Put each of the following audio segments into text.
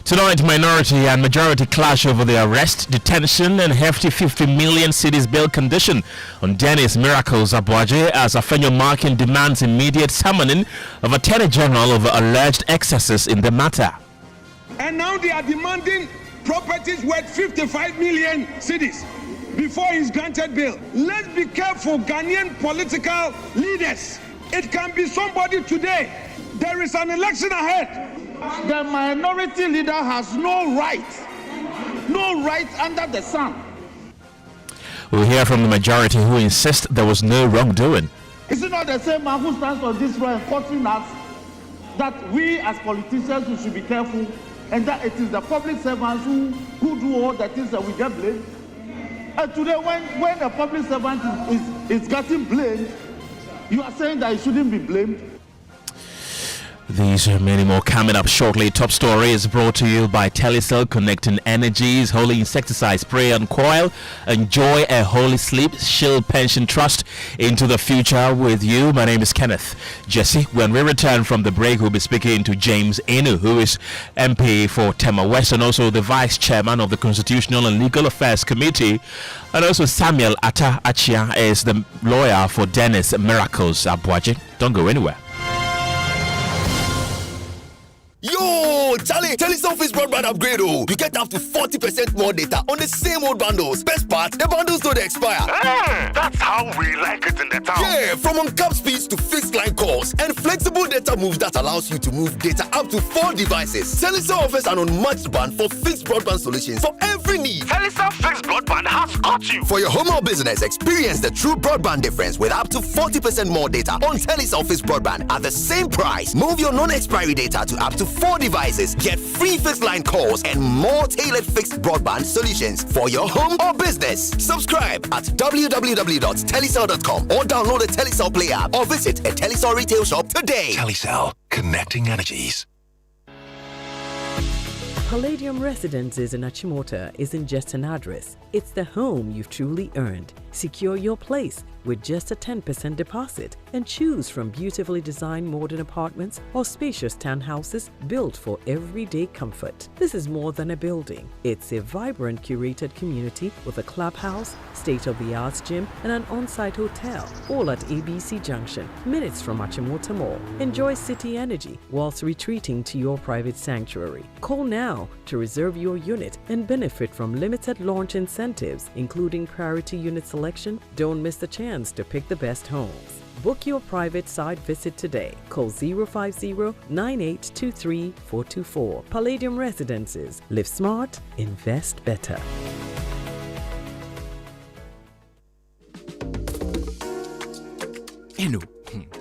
Tonight, minority and majority clash over the arrest, detention, and hefty 50 million cedis bail condition on Dennis Miracles Aboagye as Afenyo-Markin demands immediate summoning of Attorney General over alleged excesses in the matter. And now they are demanding properties worth 55 million cedis before he's granted bail. Let's be careful, Ghanaian political leaders. It can be somebody today. There is an election ahead. The minority leader has no right under the sun. We'll hear from the majority who insist there was no wrongdoing. Is it not the same man who stands on this floor and cautioning us that we as politicians we should be careful and that it is the public servants who do all the things that we get blamed? And today when a public servant is getting blamed, you are saying that he shouldn't be blamed? These are many more coming up shortly. Top story is brought to you by Telecel, connecting energies, holy insecticide spray and coil. Enjoy a holy sleep. Shield Pension Trust into the future with you. My name is Kenneth. Gyasi, when we return from the break, we'll be speaking to James Enu, who is MP for Tema West and also the Vice Chairman of the Constitutional and Legal Affairs Committee. And also Samuel Appiah is the lawyer for Dennis Miracles Aboagye. Don't go anywhere. Yo, Charlie, Telecel Fixed Broadband upgrade. Oh, you get up to 40% more data on the same old bundles. Best part, the bundles don't expire. That's how we like it in the town. Yeah, from on-cap speeds to fixed line calls and flexible data moves that allows you to move data up to 4 devices. Telecel offers an unmatched band for fixed broadband solutions for every need. Telecel Fixed Broadband has got you. For your home or business, experience the true broadband difference with up to 40% more data on Telecel Fixed Broadband at the same price. Move your non-expiry data to up to 4 devices. Get free fixed line calls and more tailored fixed broadband solutions for your home or business. Subscribe at www.telecel.com or download the Telecel Play app or visit a Telecel retail shop today. Telecel, connecting energies. Palladium Residences in Achimota isn't just an address, it's the home you've truly earned. Secure your place with just a 10% deposit and choose from beautifully designed modern apartments or spacious townhouses built for everyday comfort. This is more than a building. It's a vibrant curated community with a clubhouse, state-of-the-art gym and an on-site hotel, all at ABC Junction, minutes from Achimota Mall. Enjoy city energy whilst retreating to your private sanctuary. Call now to reserve your unit and benefit from limited launch incentives, including priority unit selection. Don't miss the chance to pick the best homes. Book your private site visit today. Call 050-9823-424. Palladium Residences. Live smart, invest better. Eno,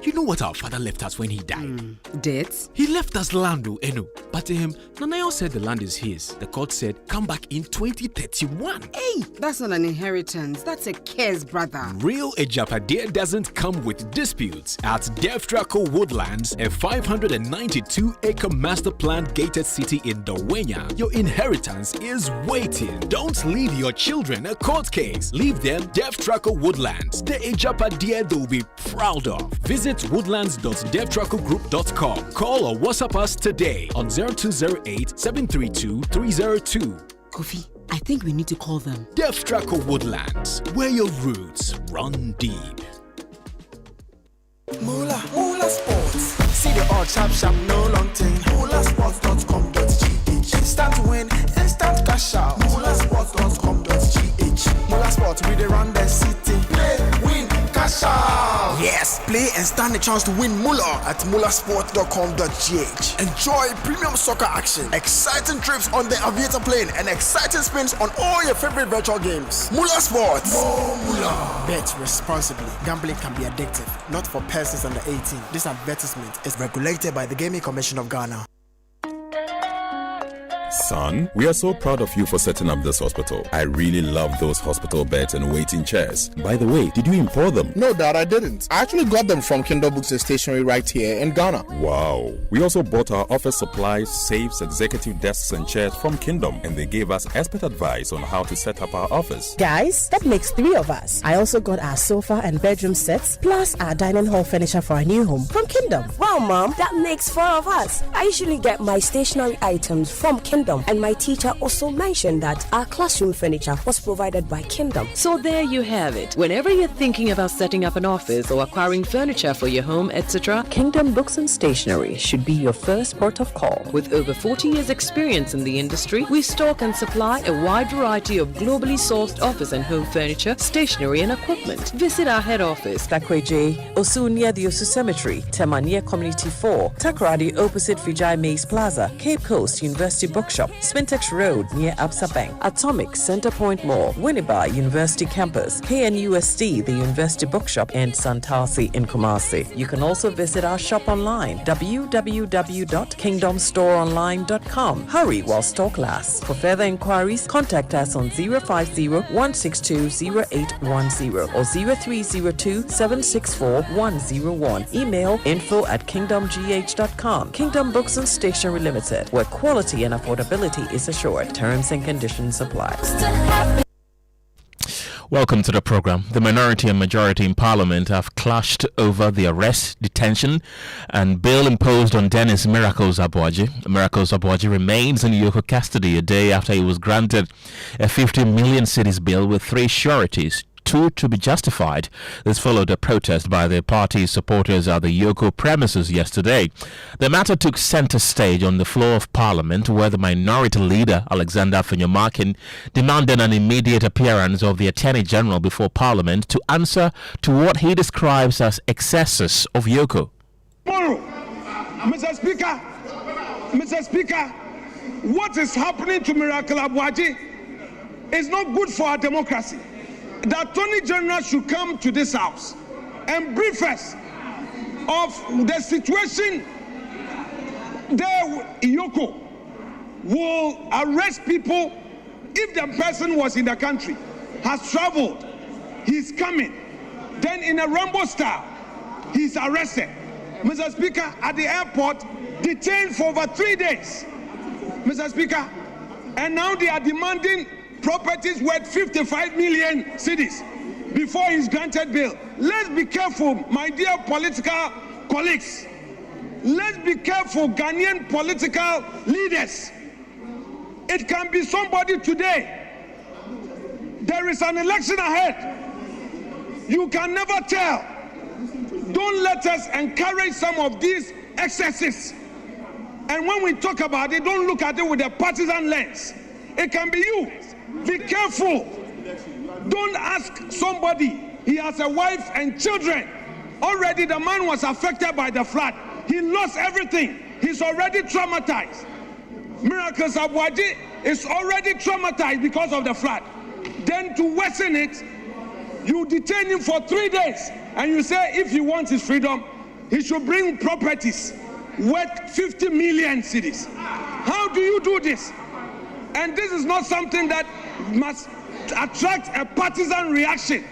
you know what our father left us when he died? Dates? He left us land, Eno. But Nanayo said the land is his. The court said, come back in 2031. Hey, that's not an inheritance. That's a curse, brother. Real Ejapadia doesn't come with disputes. At Deftraco Woodlands, a 592-acre master plan gated city in Dawenya, your inheritance is waiting. Don't leave your children a court case. Leave them Deftraco Woodlands, the Ejapadia they'll be proud of. Visit woodlands.devtracogroup.com. Call or WhatsApp us today on 0208-732-302. Kofi, I think we need to call them. Deftraco Woodlands, where your roots run deep. Moolah Sports. See the all sharp, no long thing. MoolahSports.com.gh. Instant win, instant cash out. MoolahSports.com.gh. Moolah Sports, we dey run the city. Play, win, cash out. Yes, play and stand a chance to win Moolah at MoolahSports.com.gh. Enjoy premium soccer action, exciting trips on the aviator plane, and exciting spins on all your favorite virtual games. Moolah Sports. More Moolah. Bet responsibly. Gambling can be addictive. Not for persons under 18. This advertisement is regulated by the Gaming Commission of Ghana. Son, we are so proud of you for setting up this hospital. I really love those hospital beds and waiting chairs. By the way, did you import them? No, Dad, I didn't. I actually got them from Kindle Books and Stationery right here in Ghana. Wow. We also bought our office supplies, safes, executive desks and chairs from Kingdom, and they gave us expert advice on how to set up our office. Guys, that makes 3 of us. I also got our sofa and bedroom sets, plus our dining hall furniture for our new home from Kingdom. Wow, Mom, that makes 4 of us. I usually get my stationery items from Kingdom Kingdom, and my teacher also mentioned that our classroom furniture was provided by Kingdom. So there you have it. Whenever you're thinking about setting up an office or acquiring furniture for your home, etc., Kingdom Books and Stationery should be your first port of call. With over 40 years experience in the industry, we stock and supply a wide variety of globally sourced office and home furniture, stationery and equipment. Visit our head office, Takweje, Osu near the Osu Cemetery, Temania Community 4, Takrady opposite Vijay Mays Plaza, Cape Coast University Bookshop, Spintex Road near Absa Bank, Atomic Centerpoint Mall, Winneba University Campus, KNUST, the University Bookshop, and Santasi in Kumasi. You can also visit our shop online, www.kingdomstoreonline.com. Hurry while stock lasts. For further inquiries, contact us on 050-162-0810 or 0302-764-101. Email info@kingdomgh.com. Kingdom Books and Stationery Limited, where quality and affordability is assured. Terms and conditions apply. Welcome to the program. The minority and majority in Parliament have clashed over the arrest, detention, and bail imposed on Dennis Miracles Aboagye. Miracles Aboagye remains in Yoko custody a day after he was granted a 50 million cedis bail with 3 sureties, 2 to be justified. This followed a protest by the party's supporters at the Yoko premises yesterday. The matter took center stage on the floor of Parliament, where the minority leader, Alexander Afenyo-Markin, demanded an immediate appearance of the Attorney General before Parliament to answer to what he describes as excesses of Yoko. Mr. Speaker, what is happening to Miracles Aboagye is not good for our democracy. The Attorney General should come to this house and brief us of the situation there. Yoko will arrest people if the person was in the country, has traveled, he's coming, then in a Rambo style, he's arrested. Mr. Speaker, at the airport, detained for over 3 days. Mr. Speaker, and now they are demanding properties worth 55 million cedis before he's granted bail. Let's be careful, my dear political colleagues. Let's be careful, Ghanaian political leaders. It can be somebody today. There is an election ahead. You can never tell. Don't let us encourage some of these excesses. And when we talk about it, don't look at it with a partisan lens. It can be you. Be careful. Don't ask somebody. He has a wife and children. Already the man was affected by the flood. He lost everything. He's already traumatized. Miracles Aboagye is already traumatized because of the flood. Then to worsen it, you detain him for 3 days and you say if he wants his freedom, he should bring properties worth 50 million cedis. How do you do this? And this is not something that must attract a partisan reaction.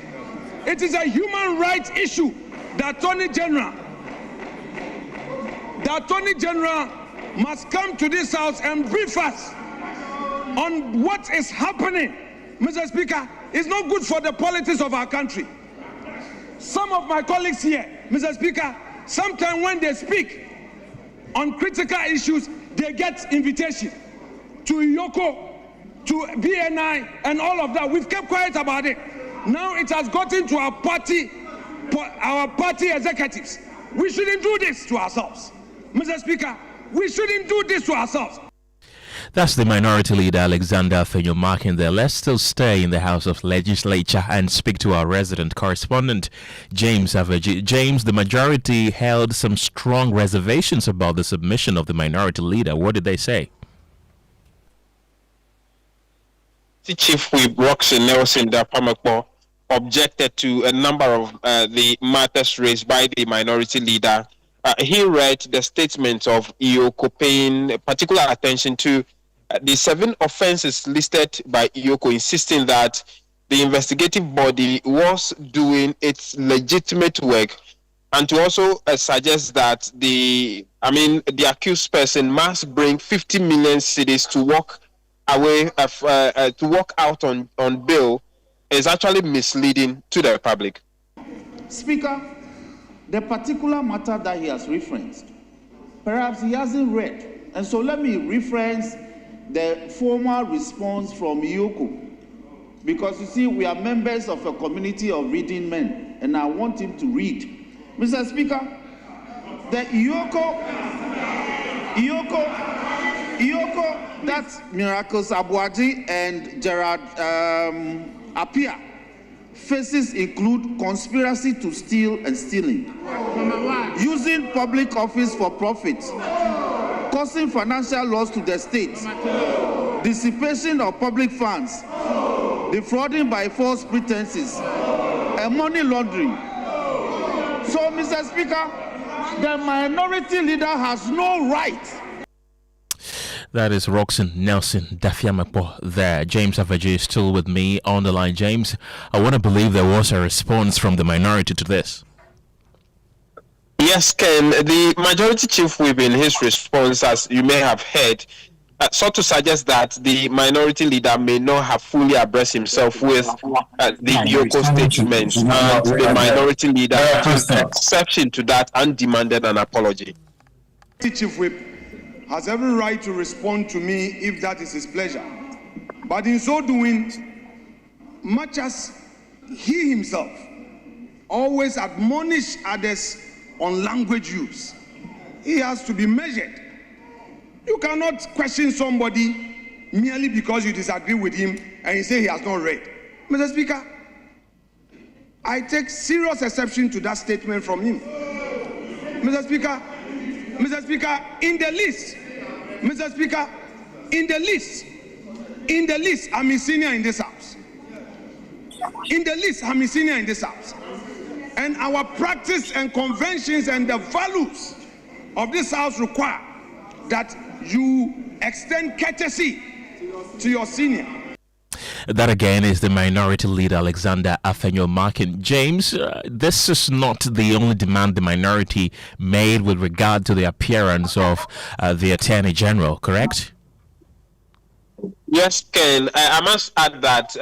It is a human rights issue. The Attorney General must come to this house and brief us on what is happening. Mr. Speaker, it's not good for the politics of our country. Some of my colleagues here, Mr. Speaker, sometimes when they speak on critical issues, they get invitation to Yoko, to BNI, and all of that. We've kept quiet about it. Now it has gotten to our party executives. We shouldn't do this to ourselves. Mr. Speaker, we shouldn't do this to ourselves. That's the minority leader, Alexander Afenyo-Markin there. Let's still stay in the House of Legislature and speak to our resident correspondent, James Avaji. James, the majority held some strong reservations about the submission of the minority leader. What did they say? The Chief Whip Roxy Nelson Dapamakbo objected to a number of the matters raised by the minority leader. He read the statement of Yoko paying particular attention to the 7 offenses listed by Yoko, insisting that the investigative body was doing its legitimate work, and to also suggest that the accused person must bring 50 million cedis to walk away, to walk out on bail, is actually misleading to the public. Speaker, the particular matter that he has referenced, perhaps he hasn't read, and so let me reference the formal response from Iyoko. Because you see, we are members of a community of reading men, and I want him to read. Mr. Speaker, the Iyoko, that's Miracles Aboagye and Gerard Appiah. Faces include conspiracy to steal and stealing, using public office for profit, causing financial loss to the state, dissipation of public funds, defrauding by false pretenses, and money laundering. So, Mr. Speaker, the minority leader has no right. That is Roxanne Nelson Dafiamakbo there. James Afenyo is still with me on the line. James, I want to believe there was a response from the minority to this. Yes, Ken. The majority chief whip in his response, as you may have heard, sought to suggest that the minority leader may not have fully abreast himself with the Iyoko statement. And the minority leader took exception to that and demanded an apology. Chief whip has every right to respond to me if that is his pleasure. But in so doing, much as he himself always admonish others on language use, he has to be measured. You cannot question somebody merely because you disagree with him and you say he has not read. Mr. Speaker, I take serious exception to that statement from him. Mr. Speaker, in the list, Mr. Speaker, in the list, I'm a senior in this house. In the list, I'm a senior in this house. And our practice and conventions and the values of this house require that you extend courtesy to your senior. That again is the minority leader Alexander Afenyo-Markin. James, this is not the only demand the minority made with regard to the appearance of the Attorney General, correct? Yes, Ken. I must add that,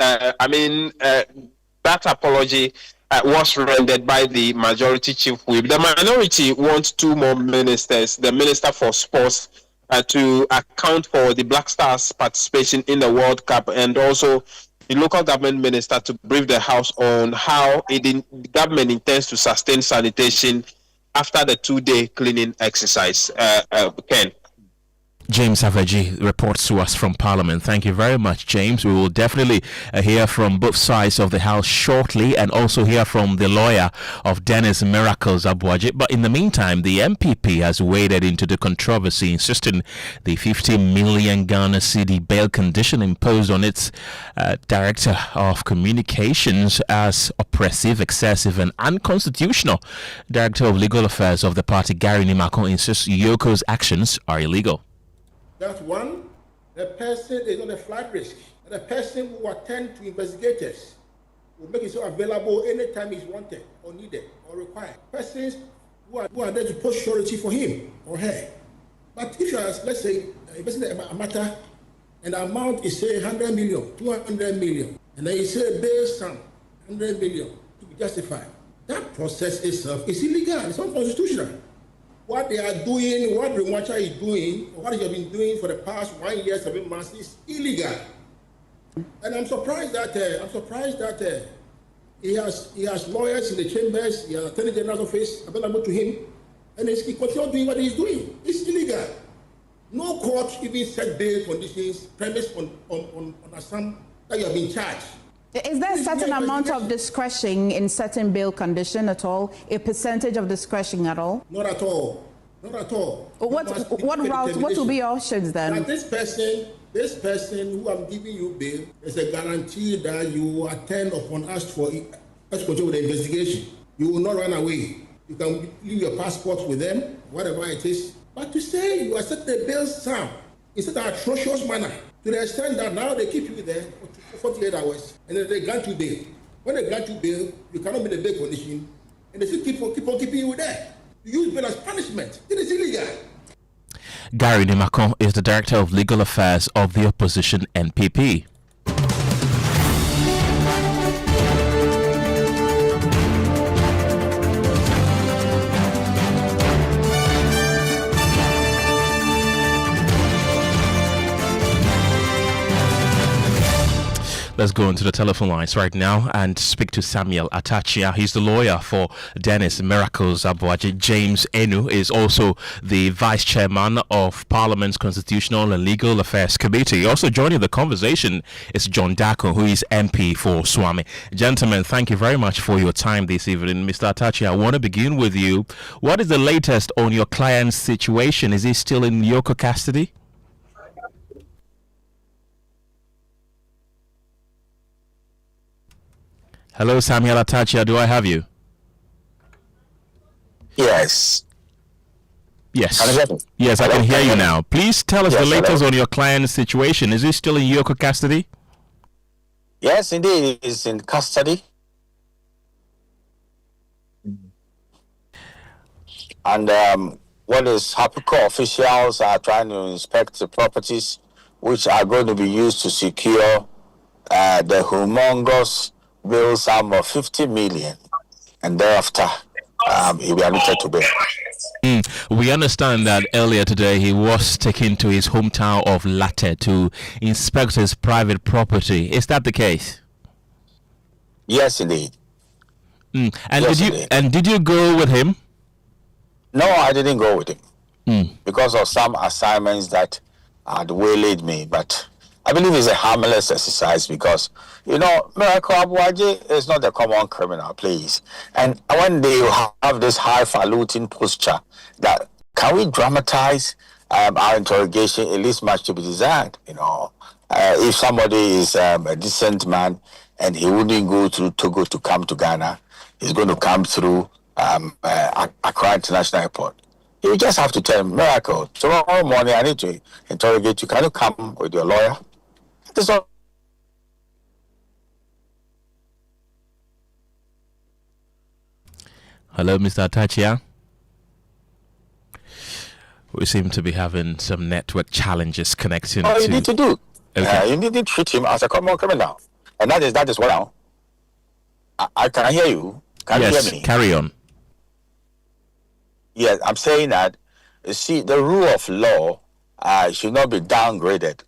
that apology was rendered by the majority chief whip. The minority wants two more ministers, the Minister for Sports, to account for the Black Stars' participation in the World Cup, and also the local government minister to brief the House on how the government intends to sustain sanitation after the 2-day cleaning exercise. Ken. James Afenyo reports to us from Parliament. Thank you very much, James. We will definitely hear from both sides of the House shortly, and also hear from the lawyer of Dennis Miracles Aboagye. But in the meantime, the MPP has waded into the controversy, insisting the 50 million Ghana cedi bail condition imposed on its Director of Communications as oppressive, excessive, and unconstitutional. Director of Legal Affairs of the party, Gyasi insists Iyoko's actions are illegal. That one, the person is on a flight risk. The person who attend to investigators will make himself available anytime he's wanted or needed or required. Persons who are there to post surety for him or her. But if you are, let's say, investigating a matter and the amount is, say, 100 million, 200 million, and then you say bail sum, 100 million to be justified, that process itself is illegal. It's unconstitutional. What they are doing, what Remacha is doing, or what he has been doing for the past 1 year, 7 months is illegal. And I'm surprised that he has lawyers in the chambers, he has Attorney General's office available to him, and he continues doing what he's doing. It's illegal. No court even set bail conditions premised on assumption that you have been charged. Is there a certain amount of discretion in setting bail condition at all? A percentage of discretion at all? Not at all. Not at all. What will be your options then? That this person who I'm giving you bail is a guarantee that you will attend upon us for us control with the investigation. You will not run away. You can leave your passport with them, whatever it is. But to say you accept the bail sum in such an atrocious manner, to the extent that now they keep you there for 48 hours and then they grant you bail. When they grant you bail, you cannot meet the bail condition, and they still keep on keeping you there. You use bail as punishment. It is illegal. Gyasi Macon is the Director of Legal Affairs of the opposition NPP. Let's go into the telephone lines right now and speak to Samuel Atachia. He's the lawyer for Dennis Miracles Aboagye. James Enu is also the vice chairman of Parliament's Constitutional and Legal Affairs Committee. Also joining the conversation is John Dako, who is MP for Swami. Gentlemen, thank you very much for your time this evening. Mr. Atachia, I want to begin with you. What is the latest on your client's situation? Is he still in Yoko custody? Hello, Samuel Atachia. Do I have you? Yes. Yes. Can you hear me? Yes, I can hear you now. Please tell us the latest hello. on your client's situation. Is he still in Yoko custody? Yes, indeed, he is in custody. And what is HAPCO officials are trying to inspect the properties which are going to be used to secure the humongous bill sum of 50 million, and thereafter he'll be admitted to bail. We understand that earlier today he was taken to his hometown of Latte to inspect his private property. Is that the case? Yes, indeed. And Yes, did you go with him? No, I didn't go with him because of some assignments that had waylaid me. But I believe it's a harmless exercise because, Miracles Aboagye is not a common criminal, please. And when they have this highfalutin posture, that can we dramatize our interrogation? It leaves much to be desired. If somebody is a decent man and he wouldn't go through Togo to come to Ghana, he's going to come through Accra International Airport. You just have to tell him, Miracle, tomorrow morning I need to interrogate you. Can you come with your lawyer? That's all. Hello, Mr. Atachia. We seem to be having some network challenges connecting. You need to do. Okay. You need to treat him as a common criminal, and that is what now. I can hear you. Can you hear me? Carry on. Yes, I'm saying that. You see, the rule of law should not be downgraded.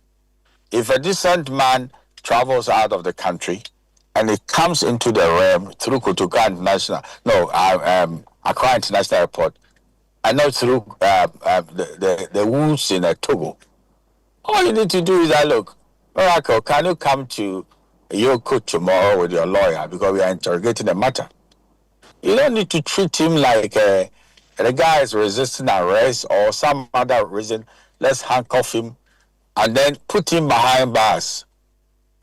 If a decent man travels out of the country and it comes into the realm through Accra International Airport, and not through the woods in Togo, all you need to do is that, look, Miracle, can you come to Yoko tomorrow with your lawyer because we are interrogating the matter? You don't need to treat him like the guy is resisting arrest or some other reason. Let's handcuff him and then put him behind bars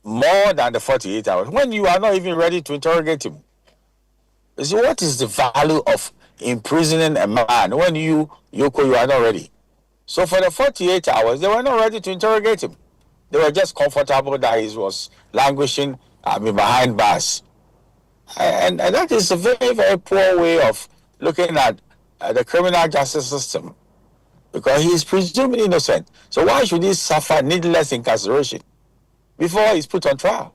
more than the 48 hours when you are not even ready to interrogate him. You see, what is the value of imprisoning a man when you are not ready? So for the 48 hours, they were not ready to interrogate him. They were just comfortable that he was languishing behind bars. And that is a very, very poor way of looking at the criminal justice system, because he is presumed innocent. So why should he suffer needless incarceration before he's put on trial?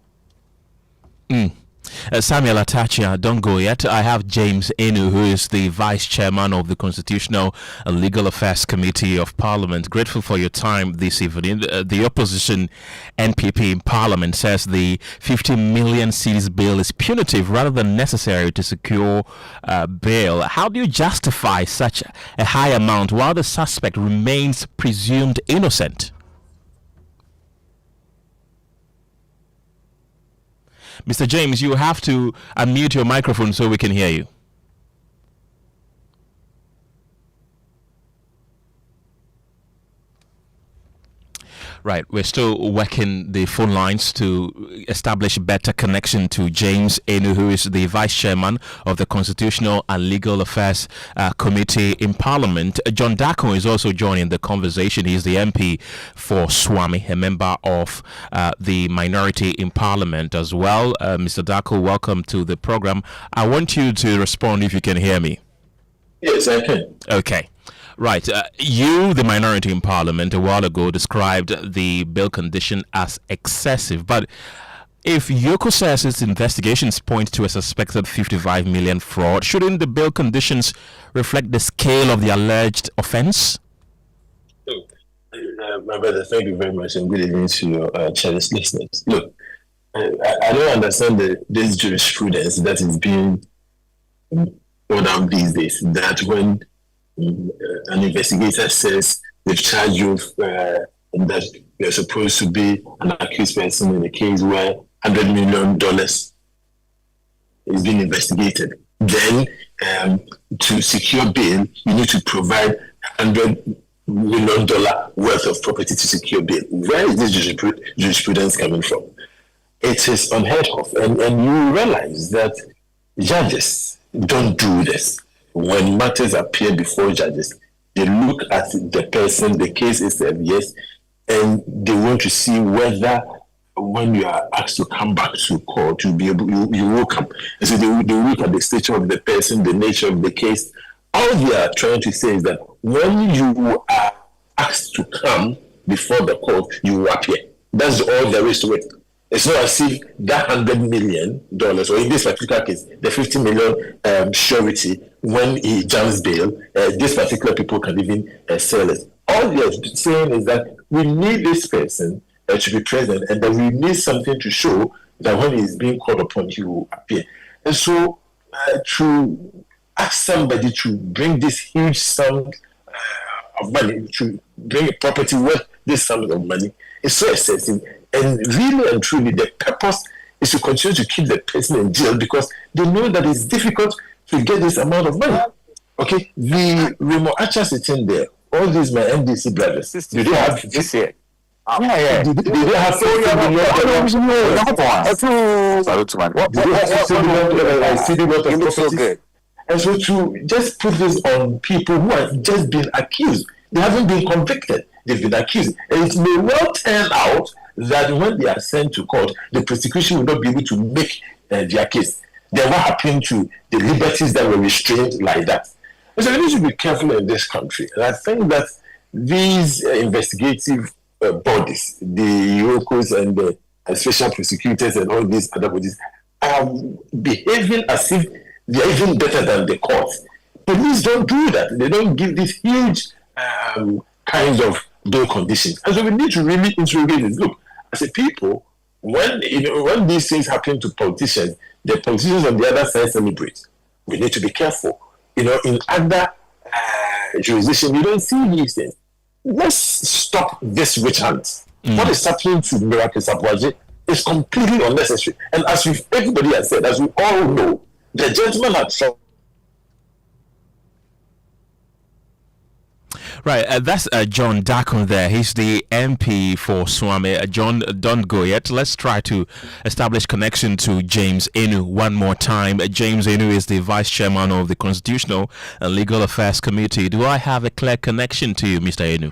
Samuel Atachia, don't go yet. I have James Enu, who is the Vice Chairman of the Constitutional and Legal Affairs Committee of Parliament. Grateful for your time this evening. The opposition NPP in Parliament says the 50 million cedis bill is punitive rather than necessary to secure bail. How do you justify such a high amount while the suspect remains presumed innocent? Mr. James, you have to unmute your microphone so we can hear you. Right, we're still working the phone lines to establish better connection to James Enu, who is the Vice Chairman of the Constitutional and Legal Affairs Committee in Parliament. John Dako is also joining the conversation. He's the MP for Swami, a member of the minority in Parliament as well. Mr. Dako, welcome to the program. I want you to respond if you can hear me. Yes, I can. Okay. Right. You, the minority in Parliament, a while ago described the bill condition as excessive. But if Yoko says its investigations point to a suspected 55 million fraud, shouldn't the bill conditions reflect the scale of the alleged offense? My brother, thank you very much, and good evening to your cherished listeners. Look, I don't understand this jurisprudence that is being put out these days. That when an investigator says they've charged you that you're supposed to be an accused person in a case where $100 million is being investigated, then to secure bail, you need to provide $100 million worth of property to secure bail. Where is this jurisprudence coming from? It is unheard of, and you realize that judges don't do this. When matters appear before judges, they look at the person, the case itself, yes, and they want to see whether when you are asked to come back to court, you'll be able, you will come. And so they look at the stature of the person, the nature of the case. All they are trying to say is that when you are asked to come before the court, you will appear. That's all there is to it. It's not as if that $100 million, or in this particular case, the $50 million surety, when he jumps bail, these particular people can even sell it. All they are saying is that we need this person to be present, and that we need something to show that when he's being called upon, he will appear. And so, to ask somebody to bring this huge sum of money, to bring a property worth this sum of money, is so excessive. And really and truly, the purpose is to continue to keep the person in jail because they know that it's difficult to get this amount of money. Okay, the Remo Archer sitting there, all these my NDC brothers, do they have this year? Yeah. Do they have $50 million? And so to just put this on people who have just been accused, they haven't been convicted, they've been accused. And it may well turn out that when they are sent to court, the prosecution will not be able to make their case. Then what happened to the liberties that were restrained like that? And so we need to be careful in this country. And I think that these investigative bodies, the Yokos and the special prosecutors and all these other bodies, are behaving as if they are even better than the court. Police don't do that. They don't give these huge kinds of bail conditions. And so we need to really interrogate this. Look, as a people, when these things happen to politicians, the politicians on the other side celebrate. We need to be careful. In other jurisdictions, you don't see these things. Let's stop this witch hunt. What is happening to Miracles Aboagye is completely unnecessary. And as everybody has said, as we all know, the gentleman had some. Right, that's John Dakon there. He's the MP for Swami. John, don't go yet. Let's try to establish connection to James Enu one more time. James Enu is the Vice Chairman of the Constitutional and Legal Affairs Committee. Do I have a clear connection to you, Mr. Enu?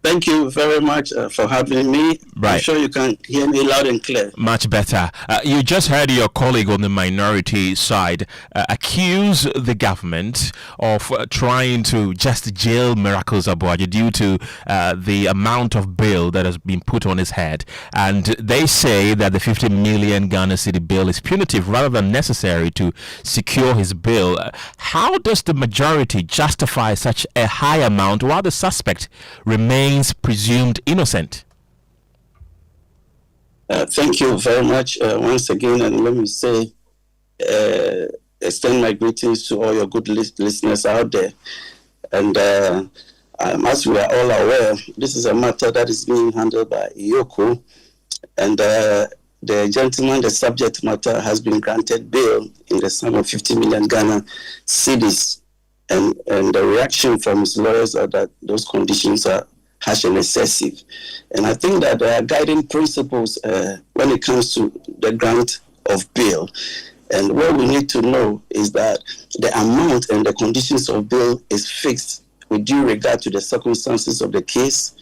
Thank you very much for having me. Right. I'm sure you can hear me loud and clear. Much better. You just heard your colleague on the minority side accuse the government of trying to just jail Miracles Aboagye due to the amount of bail that has been put on his head. And they say that the 50 million Ghana cedi bail is punitive rather than necessary to secure his bail. How does the majority justify such a high amount while the suspect remains presumed innocent? Thank you very much once again, and let me say, extend my greetings to all your good listeners out there. And as we are all aware, this is a matter that is being handled by Iyoko, and the gentleman, the subject matter, has been granted bail in the sum of 50 million Ghana cedis, and the reaction from his lawyers are that those conditions are harsh and excessive. And I think that there are guiding principles when it comes to the grant of bail. And what we need to know is that the amount and the conditions of bail is fixed with due regard to the circumstances of the case,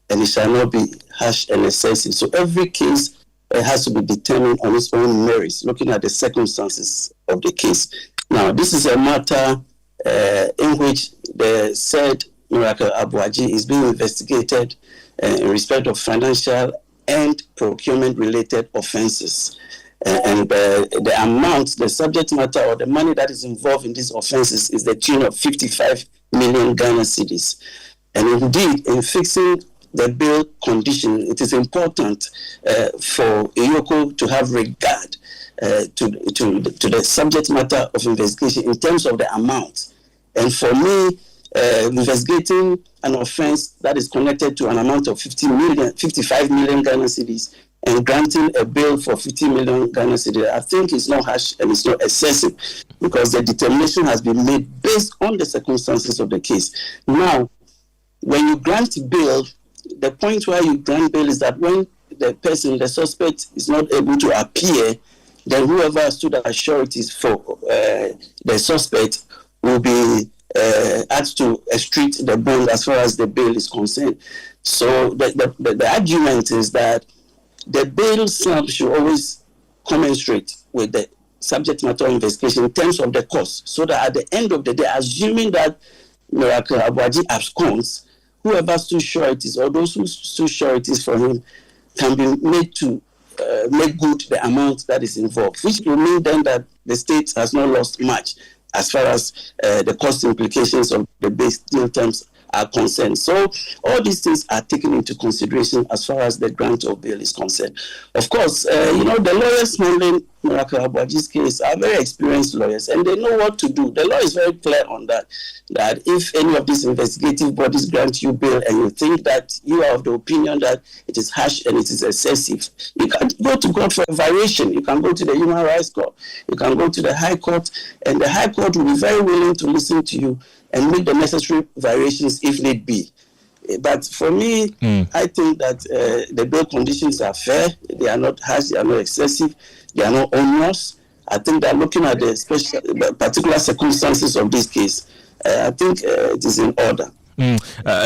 and it shall not be harsh and excessive. So every case has to be determined on its own merits, looking at the circumstances of the case. Now, this is a matter in which the said Miracles Aboagye is being investigated in respect of financial and procurement-related offences. And the amount, the subject matter, or the money that is involved in these offences is the tune of 55 million Ghana cedis. And indeed, in fixing the bail condition, it is important for Iyoko to have regard to the subject matter of investigation in terms of the amount. And for me, investigating an offense that is connected to an amount of 55 million Ghana cedis and granting a bail for 50 million Ghana cedis, I think it's not harsh and it's not excessive because the determination has been made based on the circumstances of the case. Now, when you grant bail, the point where you grant bail is that when the suspect is not able to appear, then whoever stood as sureties for the suspect will be asked to extort the bond as far as the bail is concerned. So the argument is that the bail sum should always commensurate with the subject matter investigation in terms of the cost, so that at the end of the day, assuming that Miracles Aboagye absconds, whoever stood sureties or those who stood sureties for him can be made to make good the amount that is involved, which will mean then that the state has not lost much as far as the cost implications of the base deal terms are concerned. So all these things are taken into consideration as far as the grant of bail is concerned. Of course, the lawyers handling Miracles Aboagye's case are very experienced lawyers and they know what to do. The law is very clear on that if any of these investigative bodies grant you bail and you think that you are of the opinion that it is harsh and it is excessive, you can go to court for a variation. You can go to the Human Rights Court. You can go to the High Court, and the High Court will be very willing to listen to you and make the necessary variations if need be. But for me, I think that the bail conditions are fair. They are not harsh. They are not excessive. They are not onerous. I think that looking at the particular circumstances of this case, I think it is in order.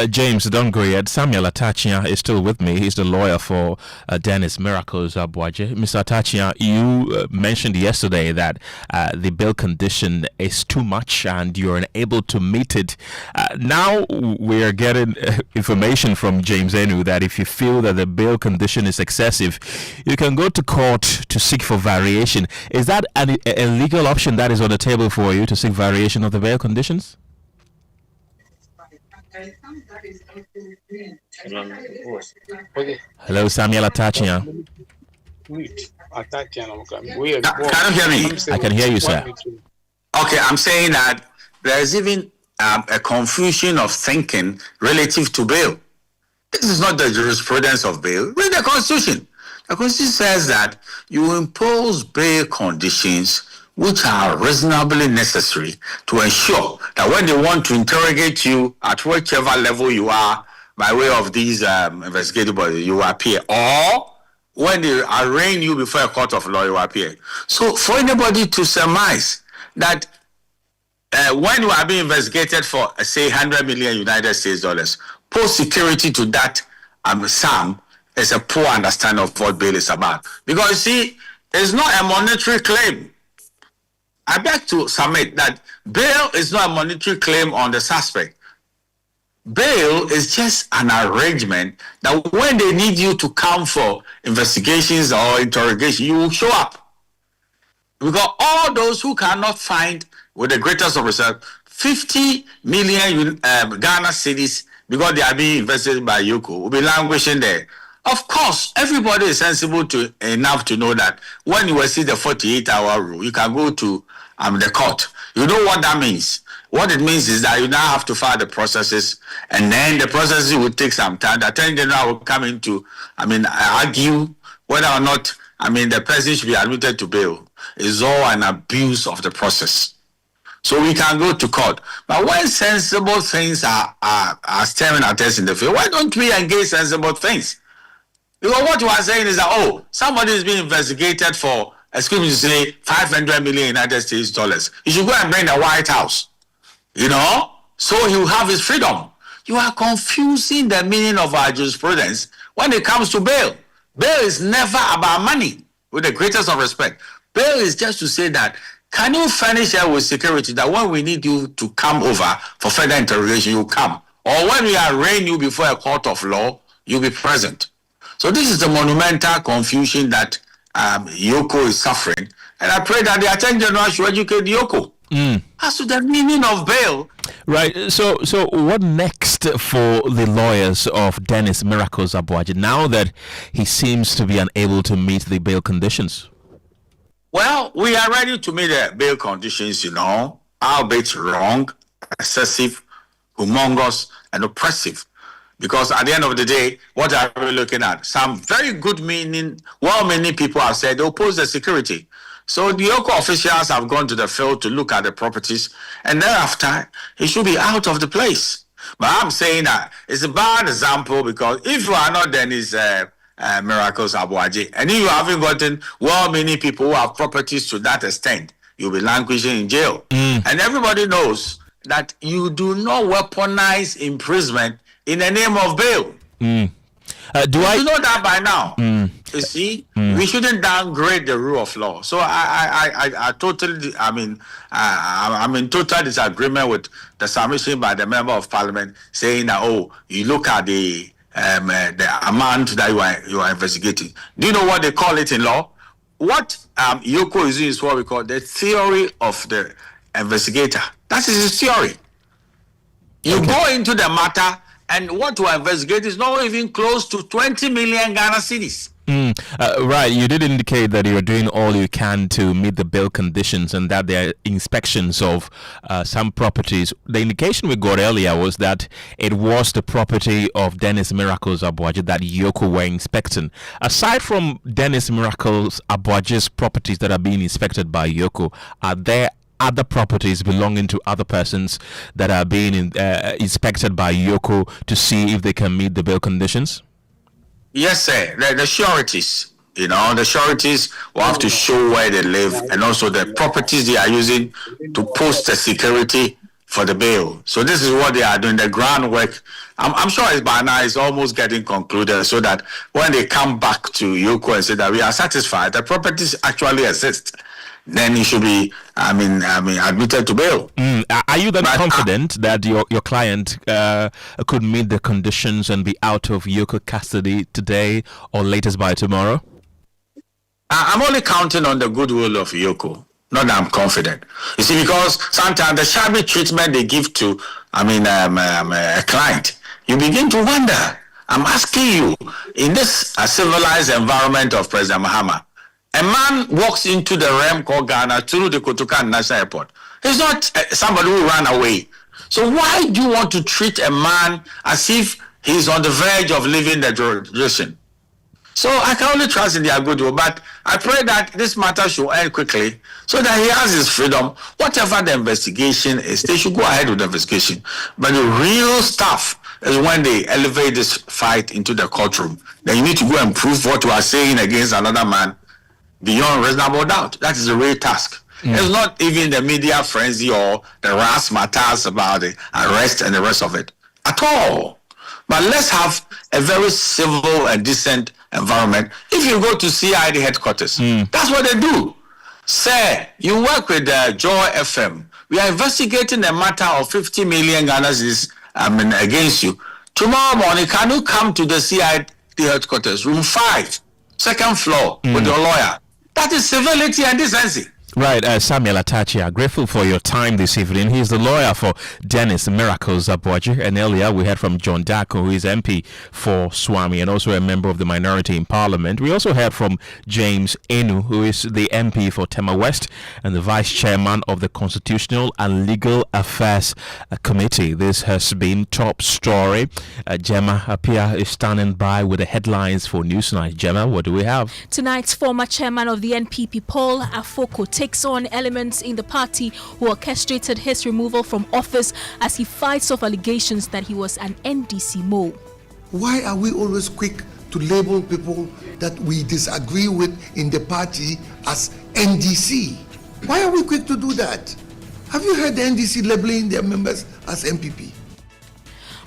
James, don't go yet. Samuel Appiah is still with me. He's the lawyer for Dennis Miracles Aboagye. Mr. Appiah, you mentioned yesterday that the bail condition is too much and you're unable to meet it. Now we are getting information from James Enu that if you feel that the bail condition is excessive, you can go to court to seek for variation. Is that a legal option that is on the table for you to seek variation of the bail conditions? Hello, Samuel Appiah. Can you hear me? I can hear you, sir. Okay, I'm saying that there's even a confusion of thinking relative to bail. This is not the jurisprudence of bail. Read the Constitution. The Constitution says that you impose bail conditions which are reasonably necessary to ensure that when they want to interrogate you at whichever level you are by way of these investigative bodies, you appear, or when they arraign you before a court of law, you appear. So for anybody to surmise that when you are being investigated for, say, 100 million United States dollars, post security to that sum is a poor understanding of what bail is about. Because, you see, it's not a monetary claim. I beg to submit that bail is not a monetary claim on the suspect. Bail is just an arrangement that when they need you to come for investigations or interrogation, you will show up. Because all those who cannot find, with the greatest of respect, 50 million Ghana cedis because they are being investigated by Iyoko will be languishing there. Of course, everybody is sensible enough to know that when you see the 48-hour rule, you can go to the court. You know what that means. What it means is that you now have to file the processes, and then the processes will take some time. The Attorney General will come in to, argue whether or not, the person should be admitted to bail. It's all an abuse of the process. So we can go to court. But when sensible things are staring at us in the face, why don't we engage sensible things? Because what you are saying is that, somebody is being investigated for, excuse me to say, 500 million United States dollars. You should go and bring the White House, so he will have his freedom. You are confusing the meaning of our jurisprudence when it comes to bail. Bail is never about money, with the greatest of respect. Bail is just to say that, can you furnish us with security that when we need you to come over for further interrogation, you come? Or when we arraign you before a court of law, you'll be present. So this is the monumental confusion that Iyoko is suffering. And I pray that the Attorney General should educate Iyoko. as to the meaning of bail. Right. So what next for the lawyers of Dennis Miracles Aboagye now that he seems to be unable to meet the bail conditions? Well, we are ready to meet the bail conditions, albeit wrong, excessive, humongous, and oppressive. Because at the end of the day, what are we looking at? Some very good well-meaning people have said they oppose the security. So the Yoko officials have gone to the field to look at the properties, and thereafter, he should be out of the place. But I'm saying that it's a bad example, because if you are not Dennis Miracles Aboagye, and if you haven't gotten well-meaning people who have properties to that extent, you'll be languishing in jail. And everybody knows that you do not weaponize imprisonment in the name of bail. Do you know that by now? You see, we shouldn't downgrade the rule of law. So I totally, I'm in total disagreement with the submission by the member of parliament saying that, you look at the amount that you are investigating. Do you know what they call it in law? What Yoko is doing is what we call the theory of the investigator. That is his theory. You go into the matter, and what you investigate is not even close to 20 million Ghana cedis. Right, you did indicate that you're doing all you can to meet the bail conditions and that there are inspections of some properties. The indication we got earlier was that it was the property of Dennis Miracles Aboagye that Yoko were inspecting. Aside from Dennis Miracles Aboagye's properties that are being inspected by Yoko, are there other properties belonging to other persons that are being inspected by Yoko to see if they can meet the bail conditions? Yes, sir. The sureties, the sureties will have to show where they live, and also the properties they are using to post the security for the bail. So this is what they are doing, the groundwork. I'm sure it's by now, it's almost getting concluded, so that when they come back to Yoko and say that we are satisfied, the properties actually exist, then he should be, admitted to bail. Are you then confident that your client could meet the conditions and be out of Yoko custody today or latest by tomorrow? I'm only counting on the goodwill of Yoko. Not that I'm confident. You see, because sometimes the shabby treatment they give to, a client, you begin to wonder. I'm asking you, in this civilized environment of President Mahama, a man walks into the realm called Ghana through the Kotoka National Airport. He's not somebody who ran away. So why do you want to treat a man as if he's on the verge of leaving the jurisdiction? So I can only trust in their goodwill, but I pray that this matter should end quickly so that he has his freedom. Whatever the investigation is, they should go ahead with the investigation. But the real stuff is when they elevate this fight into the courtroom. Then you need to go and prove what you are saying against another man beyond reasonable doubt. That is the real task. It's not even the media frenzy or the razzmatazz about the arrest and the rest of it at all. But let's have a very civil and decent environment. If you go to CID headquarters, that's what they do. Sir, you work with Joy FM. We are investigating a matter of 50 million Ghana against you. Tomorrow morning, can you come to the CID headquarters, room 5, second floor, with your lawyer? That is civility and decency. Right, Samuel Atachia, grateful for your time this evening. He's the lawyer for Dennis Miracles Aboagye, and earlier we heard from John Dako, who is MP for Swami and also a member of the minority in Parliament. We also heard from James Enu, who is the MP for Tema West and the Vice Chairman of the Constitutional and Legal Affairs Committee. This has been Top Story. Gemma Appiah is standing by with the headlines for Newsnight. Gemma, what do we have? Tonight's former chairman of the NPP, Paul Afoko, takes on elements in the party who orchestrated his removal from office as he fights off allegations that he was an NDC mole. Why are we always quick to label people that we disagree with in the party as NDC? Why are we quick to do that? Have you heard the NDC labeling their members as MPP?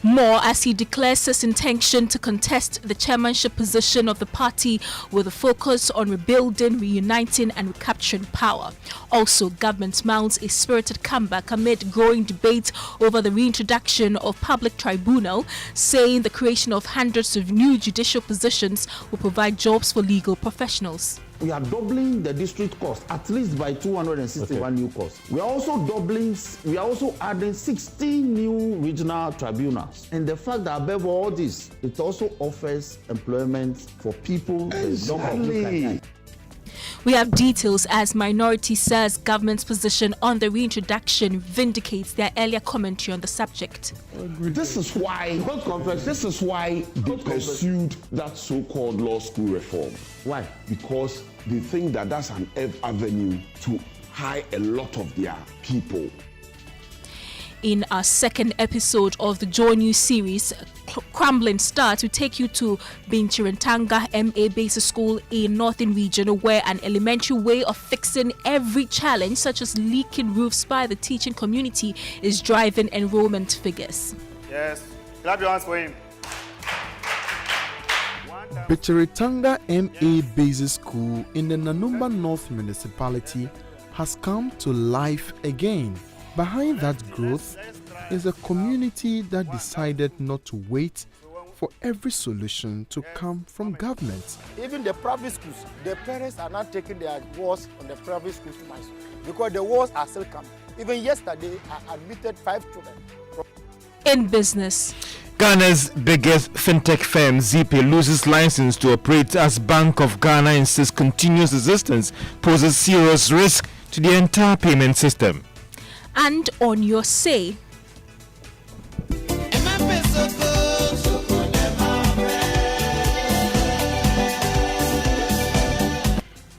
More as he declares his intention to contest the chairmanship position of the party with a focus on rebuilding, reuniting and recapturing power. Also, government mounts a spirited comeback amid growing debate over the reintroduction of public tribunal, saying the creation of hundreds of new judicial positions will provide jobs for legal professionals. We are doubling the district cost, at least by 261 new costs. We are also adding 16 new regional tribunals. And the fact that above all this, it also offers employment for people. Exactly. We have details as Minority says government's position on the reintroduction vindicates their earlier commentary on the subject. This is why they pursued that so-called law school reform. Why? Because they think that that's an avenue to hire a lot of their people. In our second episode of the Joy News series, Crumbling Start, we take you to Binchirentanga MA Basic School in Northern Region, where an elementary way of fixing every challenge, such as leaking roofs by the teaching community, is driving enrollment figures. Yes, clap your hands for him. Binchirentanga MA Basic School in the Nanumba North Municipality has come to life again. Behind that growth is a community that decided not to wait for every solution to come from government. Even the private schools, the parents are not taking their walls on the private schools because the walls are still coming. Even yesterday, I admitted 5 children. In business, Ghana's biggest fintech firm, Zippy, loses license to operate as Bank of Ghana insists continuous existence poses serious risk to the entire payment system. And on your say,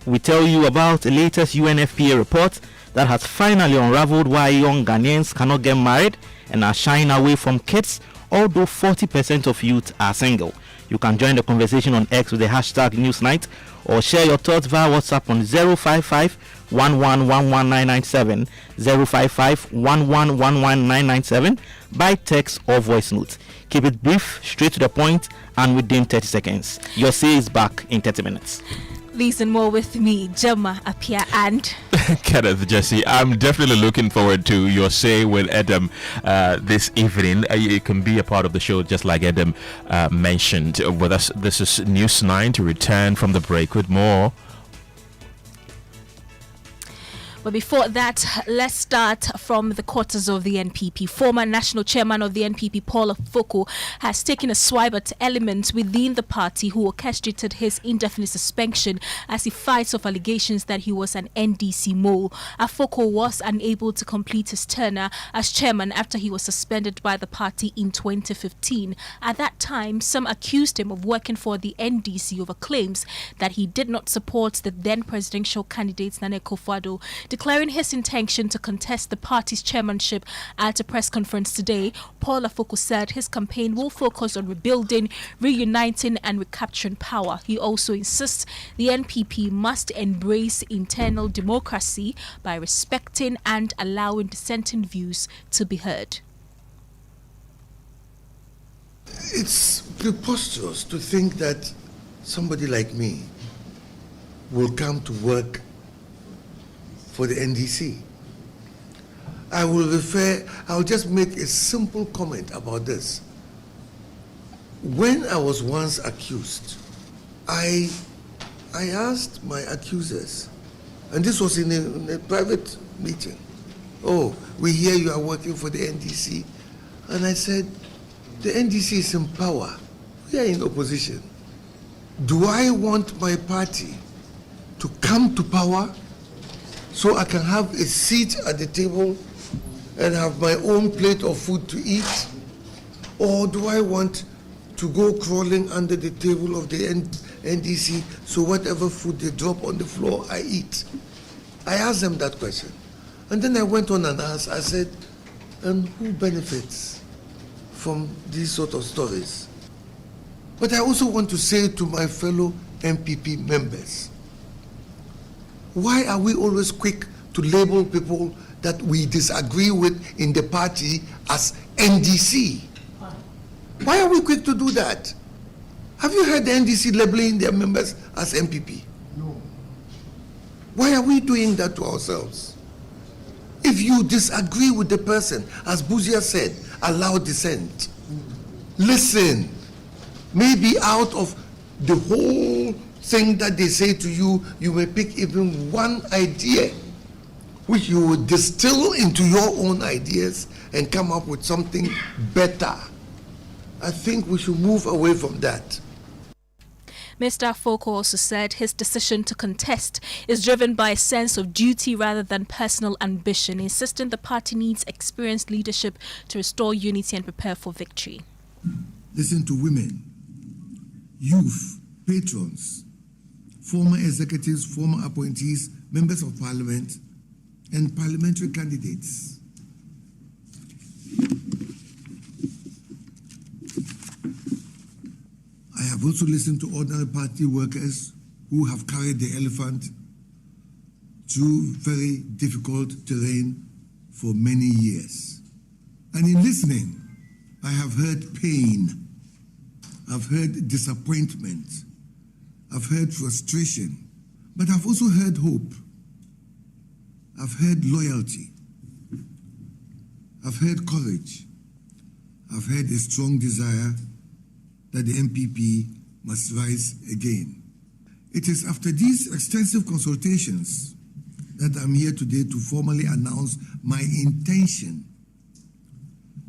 we tell you about the latest UNFPA report that has finally unraveled why young Ghanaians cannot get married and are shying away from kids, although 40% of youth are single. You can join the conversation on X with the hashtag Newsnight or share your thoughts via WhatsApp on 055-1111-997, 055-1111-997 by text or voice note. Keep it brief, straight to the point, and within 30 seconds. Your say is back in 30 minutes. These and more with me, Gemma, Appiah, and Kenneth, Gyasi. I'm definitely looking forward to your say with Adam this evening. You can be a part of the show just like Adam mentioned with us. This is News 9 to return from the break with more. But before that, let's start from the quarters of the NPP. Former national chairman of the NPP, Paul Afoko, has taken a swipe at elements within the party who orchestrated his indefinite suspension as he fights off allegations that he was an NDC mole. Afoko was unable to complete his tenure as chairman after he was suspended by the party in 2015. At that time, some accused him of working for the NDC over claims that he did not support the then presidential candidate Nana Akufo-Addo. Declaring his intention to contest the party's chairmanship at a press conference today, Paul Afoko said his campaign will focus on rebuilding, reuniting and recapturing power. He also insists the NPP must embrace internal democracy by respecting and allowing dissenting views to be heard. It's preposterous to think that somebody like me will come to work for the NDC. I'll just make a simple comment about this. When I was once accused, I asked my accusers, and this was in a private meeting, "Oh, we hear you are working for the NDC." And I said, the NDC is in power. We are in opposition. Do I want my party to come to power so I can have a seat at the table and have my own plate of food to eat? Or do I want to go crawling under the table of the NDC so whatever food they drop on the floor, I eat? I asked them that question. And then I went on and asked, I said, and who benefits from these sort of stories? But I also want to say to my fellow MPP members, why are we always quick to label people that we disagree with in the party as NDC? Why are we quick to do that? Have you heard the NDC labeling their members as MPP? No. Why are we doing that to ourselves? If you disagree with the person, as Buzia said, allow dissent. Listen. Maybe out of the whole thing that they say to you, you may pick even one idea which you will distill into your own ideas and come up with something better. I think we should move away from that. Mr. Afoko also said his decision to contest is driven by a sense of duty rather than personal ambition, insisting the party needs experienced leadership to restore unity and prepare for victory. Listen to women, youth, patrons, former executives, former appointees, members of parliament, and parliamentary candidates. I have also listened to ordinary party workers who have carried the elephant through very difficult terrain for many years. And in listening, I have heard pain, I've heard disappointment, I've heard frustration, but I've also heard hope. I've heard loyalty. I've heard courage. I've heard a strong desire that the MPP must rise again. It is after these extensive consultations that I'm here today to formally announce my intention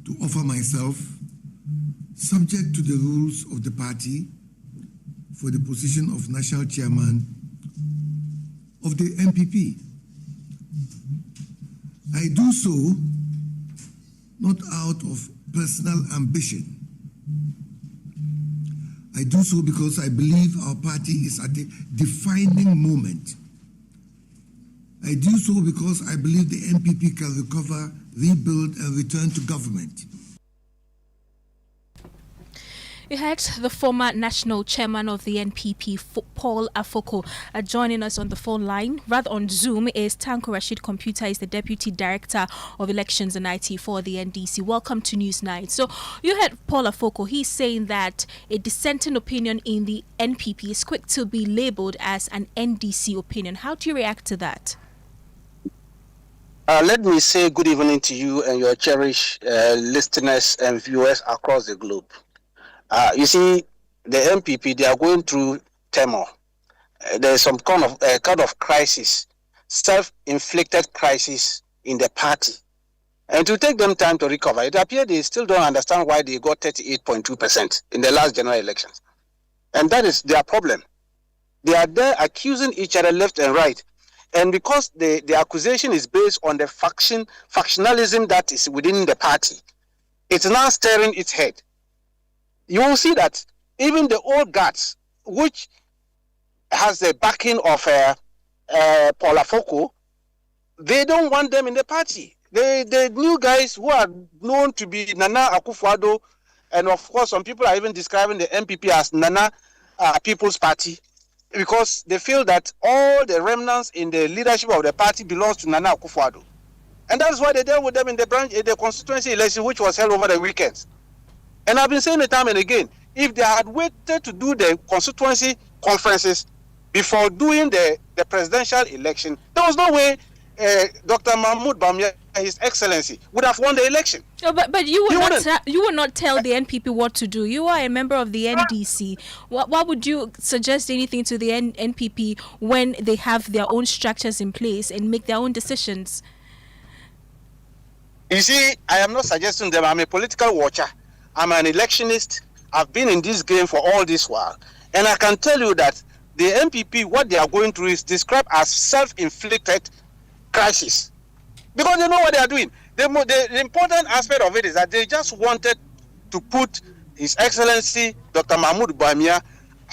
to offer myself, subject to the rules of the party, for the position of national chairman of the MPP. I do so not out of personal ambition. I do so because I believe our party is at a defining moment. I do so because I believe the MPP can recover, rebuild, and return to government. You heard the former national chairman of the NPP, Paul Afoko, joining us on the phone line. Rather on Zoom is Tanko Rashid Computer, is the Deputy Director of Elections and IT for the NDC. Welcome to Newsnight. So you heard Paul Afoko. He's saying that a dissenting opinion in the NPP is quick to be labelled as an NDC opinion. How do you react to that? Let me say good evening to you and your cherished listeners and viewers across the globe. You see, the MPP, they are going through turmoil. There is some kind of crisis, self-inflicted crisis in the party. And to take them time to recover, it appears they still don't understand why they got 38.2% in the last general elections. And that is their problem. They are there accusing each other left and right. And because the accusation is based on the factionalism that is within the party, it's now stirring its head. You will see that even the old guards, which has the backing of Paul Afoko, they don't want them in the party. The new guys who are known to be Nana Akufo-Addo, and of course some people are even describing the MPP as Nana People's Party, because they feel that all the remnants in the leadership of the party belongs to Nana Akufo-Addo. And that's why they dealt with them in the constituency election, which was held over the weekends. And I've been saying it time and again, if they had waited to do the constituency conferences before doing the presidential election, there was no way Dr. Mahmoud Bawumia, His Excellency, would have won the election. No, but you will not tell the NPP what to do. You are a member of the NDC. Why would you suggest anything to the NPP when they have their own structures in place and make their own decisions? You see, I am not suggesting them. I'm a political watcher. I'm an electionist. I've been in this game for all this while. And I can tell you that the MPP, what they are going through is described as self-inflicted crisis. Because they know what they are doing. The important aspect of it is that they just wanted to put His Excellency Dr. Mahmoud Bawumia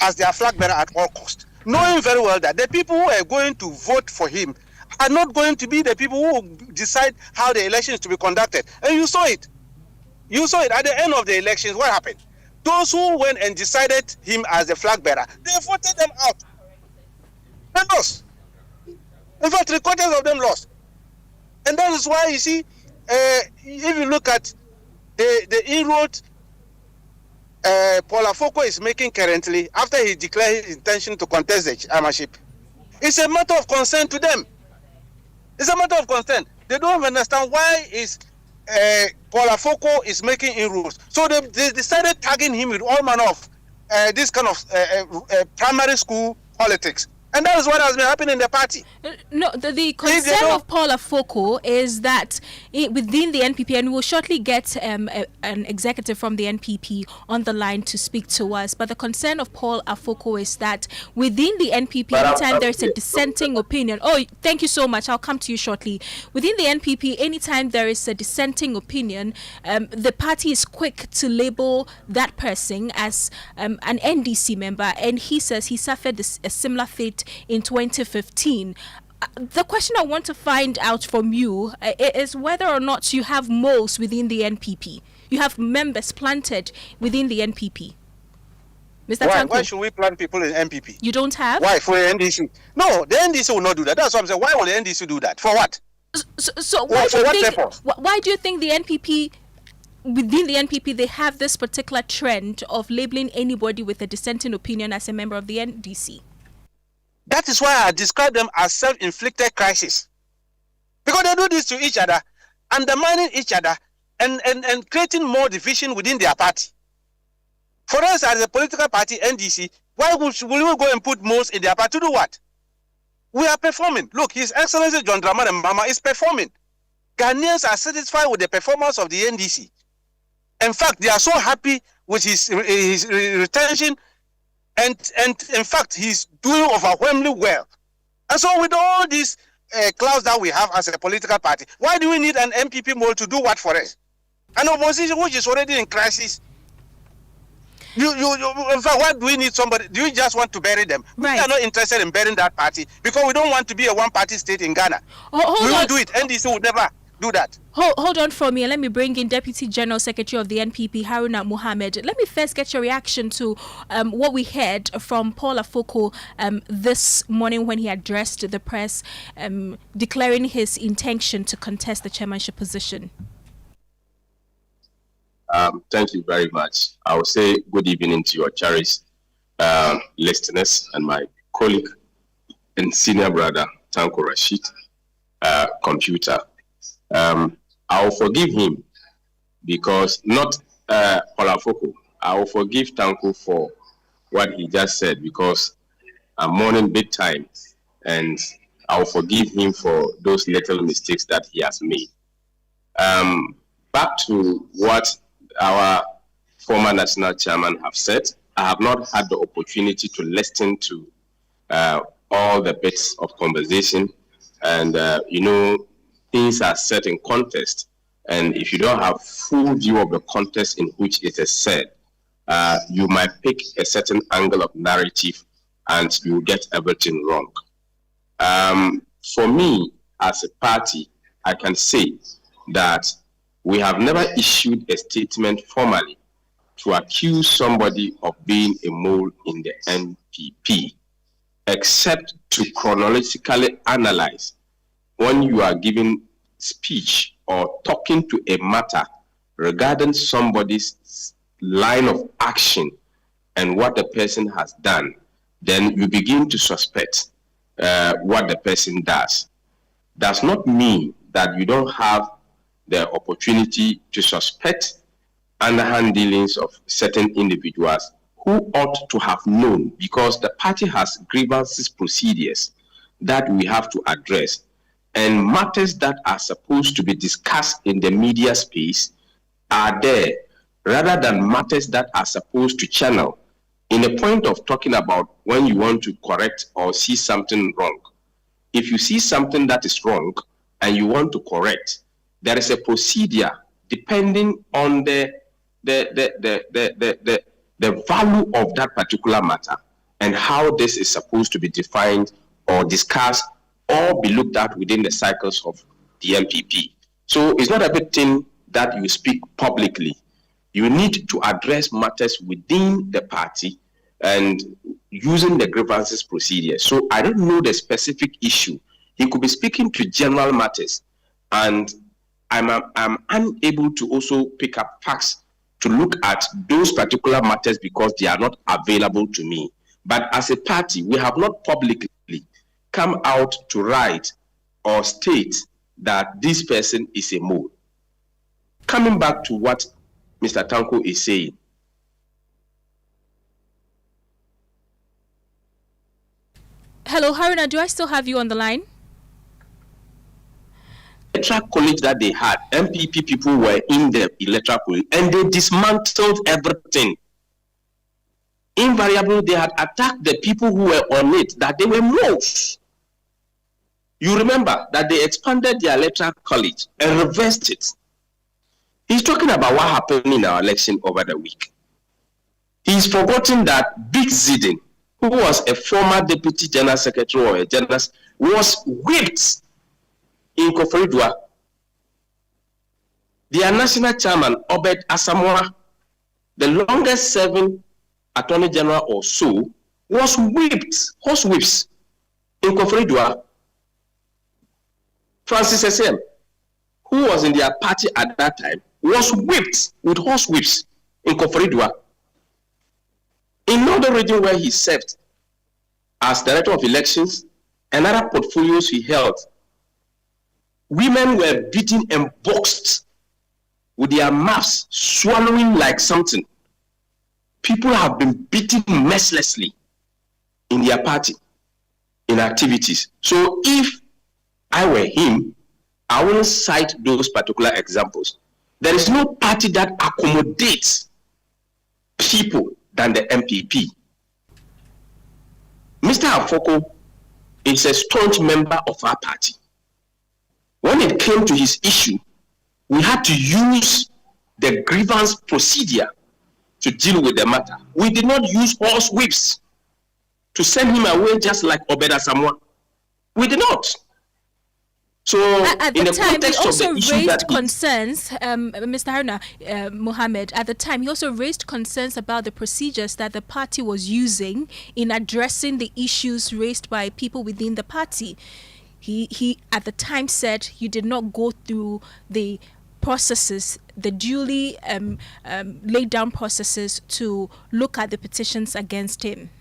as their flag bearer at all costs, knowing very well that the people who are going to vote for him are not going to be the people who decide how the election is to be conducted. And you saw it. You saw it at the end of the elections. What happened? Those who went and decided him as the flag bearer, they voted them out. They lost. In fact, 3/4 of them lost. And that is why, you see, if you look at the inroad Paul Afoko is making currently, after he declared his intention to contest the chairmanship, it's a matter of concern to them. It's a matter of concern. They don't understand why Paul Afoko is making inroads. So they decided tagging him with all manner of this kind of primary school politics. And that is what has been happening in the party. No, the concern of Paul Afoko is that within the NPP, and we'll shortly get an executive from the NPP on the line to speak to us, but the concern of Paul Afoko is that within the NPP, anytime there's a dissenting opinion, thank you so much, I'll come to you shortly. Within the NPP, anytime there is a dissenting opinion, the party is quick to label that person as an NDC member, and he says he suffered a similar fate in 2015. The question I want to find out from you is whether or not you have moles within the NPP. You have members planted within the NPP. Mr. Tanko. Why should we plant people in NPP? You don't have? Why? For the NDC? No, the NDC will not do that. That's what I'm saying. Why will the NDC do that? For what? So why do you think the NPP, within the NPP, they have this particular trend of labeling anybody with a dissenting opinion as a member of the NDC? That is why I describe them as self-inflicted crisis. Because they do this to each other, undermining each other, and creating more division within their party. For us as a political party, NDC, why will we go and put most in their party to do what? We are performing. Look, His Excellency John Dramani Mahama is performing. Ghanaians are satisfied with the performance of the NDC. In fact, they are so happy with his retention. And in fact, he's doing overwhelmingly well. And so with all these clouds that we have as a political party, why do we need an MPP mole to do what for us? An opposition which is already in crisis. In fact, why do we need somebody? Do you just want to bury them? Right. We are not interested in burying that party because we don't want to be a one-party state in Ghana. We won't do it. NDC would never do that. Hold on for me. Let me bring in Deputy General Secretary of the NPP, Haruna Mohammed. Let me first get your reaction to what we heard from Paul Afoko this morning when he addressed the press, declaring his intention to contest the chairmanship position. Thank you very much. I will say good evening to your cherished listeners and my colleague and senior brother, Tanko Rashid, computer. I will forgive him because not Paul Afoko. I will forgive Tanko for what he just said because I'm mourning big time, and I will forgive him for those little mistakes that he has made. Back to what our former national chairman have said, I have not had the opportunity to listen to all the bits of conversation, and things are set in context, and if you don't have full view of the context in which it is said, you might pick a certain angle of narrative and you get everything wrong. For me, as a party, I can say that we have never issued a statement formally to accuse somebody of being a mole in the NPP, except to chronologically analyze when you are giving speech or talking to a matter regarding somebody's line of action and what the person has done, then you begin to suspect what the person does. Does not mean that you don't have the opportunity to suspect underhand dealings of certain individuals who ought to have known, because the party has grievances procedures that we have to address, and matters that are supposed to be discussed in the media space are there, rather than matters that are supposed to channel in a point of talking about when you want to correct or see something wrong. If you see something that is wrong and you want to correct, there is a procedure depending on the value of that particular matter and how this is supposed to be defined or discussed or be looked at within the cycles of the MPP. So it's not everything that you speak publicly. You need to address matters within the party and using the grievances procedure. So I don't know the specific issue. He could be speaking to general matters, and I'm unable to also pick up facts to look at those particular matters because they are not available to me. But as a party, we have not publicly come out to write or state that this person is a mole. Coming back to what Mr. Tanko is saying, Hello, Haruna, do I still have you on the line? Electoral college that they had, MPP people were in the electoral college and they dismantled everything. Invariably, they had attacked the people who were on it, that they were most. You remember that they expanded the electoral college and reversed it. He's talking about what happened in our election over the week. He's forgotten that Big Zidane, who was a former deputy general secretary or a general, was whipped in Koforidua. Their national chairman, Obed Asamoah, the longest serving attorney general or so, was whipped, horse whips, in Koforidua. Francis SM, who was in their party at that time, was whipped with horse whips in Koforidua. In Northern region where he served as director of elections and other portfolios he held, women were beaten and boxed with their mouths swallowing like something. People have been beaten mercilessly in their party, in activities. So if I were him, I wouldn't cite those particular examples. There is no party that accommodates people than the MPP. Mr. Afoko is a staunch member of our party. When it came to his issue, we had to use the grievance procedure to deal with the matter. We did not use horse whips to send him away just like Obed Asamoah. We did not. So at the time, he also raised concerns, Mr. Haruna Mohammed, at the time, he also raised concerns about the procedures that the party was using in addressing the issues raised by people within the party. He at the time said you did not go through the processes, the duly laid down processes to look at the petitions against him.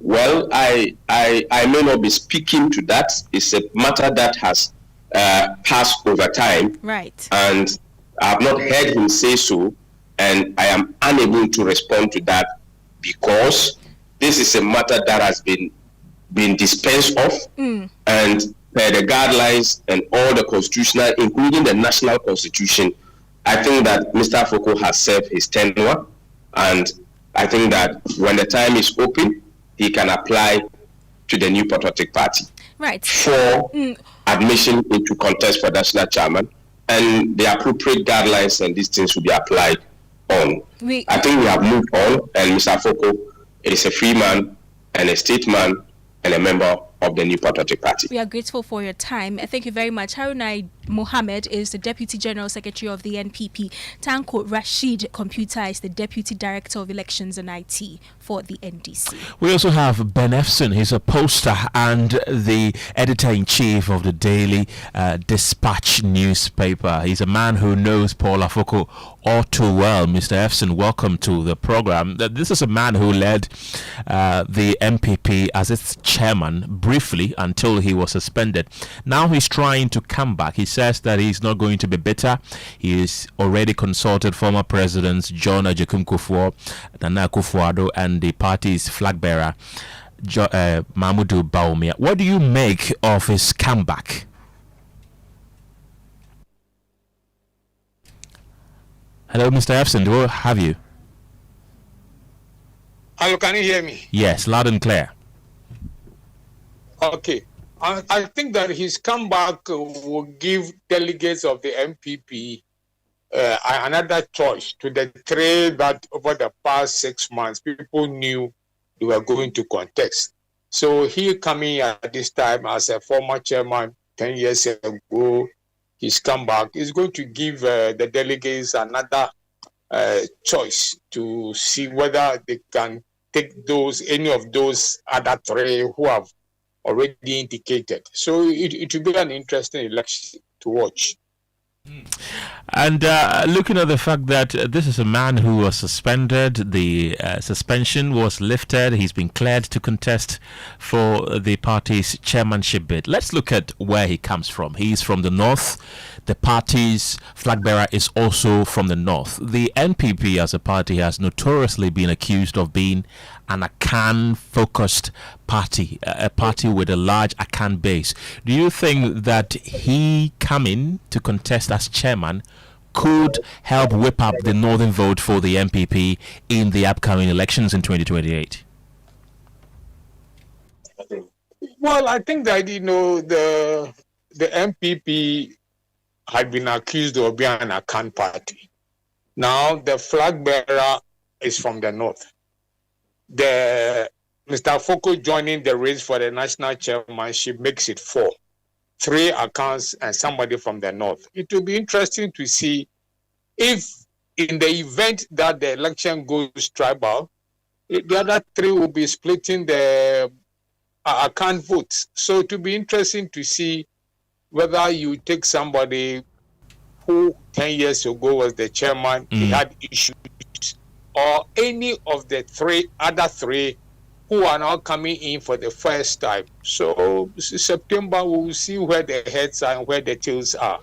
Well, I may not be speaking to that. It's a matter that has passed over time. Right. And I have not heard him say so, and I am unable to respond to that because this is a matter that has been dispensed of, and per the guidelines and all the constitutional, including the national constitution, I think that Mr. Afoko has served his tenure, and I think that when the time is open, he can apply to the New Patriotic Party for admission into contest for national chairman, and the appropriate guidelines and these things will be applied on. I think we have moved on, and Mr. Afoko is a free man and a statesman and a member of the New Patriotic Party. We are grateful for your time. Thank you very much. Haruna Mohammed is the Deputy General Secretary of the NPP. Tanko Rashid Computer is the Deputy Director of Elections and IT for the NDC. We also have Ben Efson. He's a poster and the editor-in-chief of the Daily Dispatch newspaper. He's a man who knows Paul Afoko all too well. Mr. Efson, welcome to the program. This is a man who led the MPP as its chairman briefly until he was suspended. Now he's trying to come back. He says that he's not going to be bitter. He has already consulted former presidents John Agyekum Kufuor, Nana Akufo-Addo, and the party's flag bearer Mahmoud Bawumia. What do you make of his comeback? Hello, Mr. Efson, do I have you? Hello, can you hear me? Yes, loud and clear. Okay. I think that his comeback will give delegates of the MPP another choice to the three that over the past 6 months people knew they were going to contest. So he coming at this time as a former chairman 10 years ago, his comeback is going to give the delegates another choice to see whether they can take any of those other three who have already indicated. So it will be an interesting election to watch. And looking at the fact that this is a man who was suspended, the suspension was lifted, he's been cleared to contest for the party's chairmanship bid. Let's look at where he comes from. He's from the north. The party's flag bearer is also from the north. The NPP as a party has notoriously been accused of being an Akan-focused party, a party with a large Akan base. Do you think that he coming to contest as chairman could help whip up the northern vote for the NPP in the upcoming elections in 2028? Well, I think that, the NPP had been accused of being an Akan party. Now, the flag bearer is from the north. Mr. Foko joining the race for the national chairmanship makes it 4. 3 Akans and somebody from the north. It will be interesting to see if in the event that the election goes tribal, the other 3 will be splitting the Akan votes. So it will be interesting to see whether you take somebody who 10 years ago was the chairman, he had issues, or any of the other three who are now coming in for the first time. So September, we will see where the heads are and where the tails are.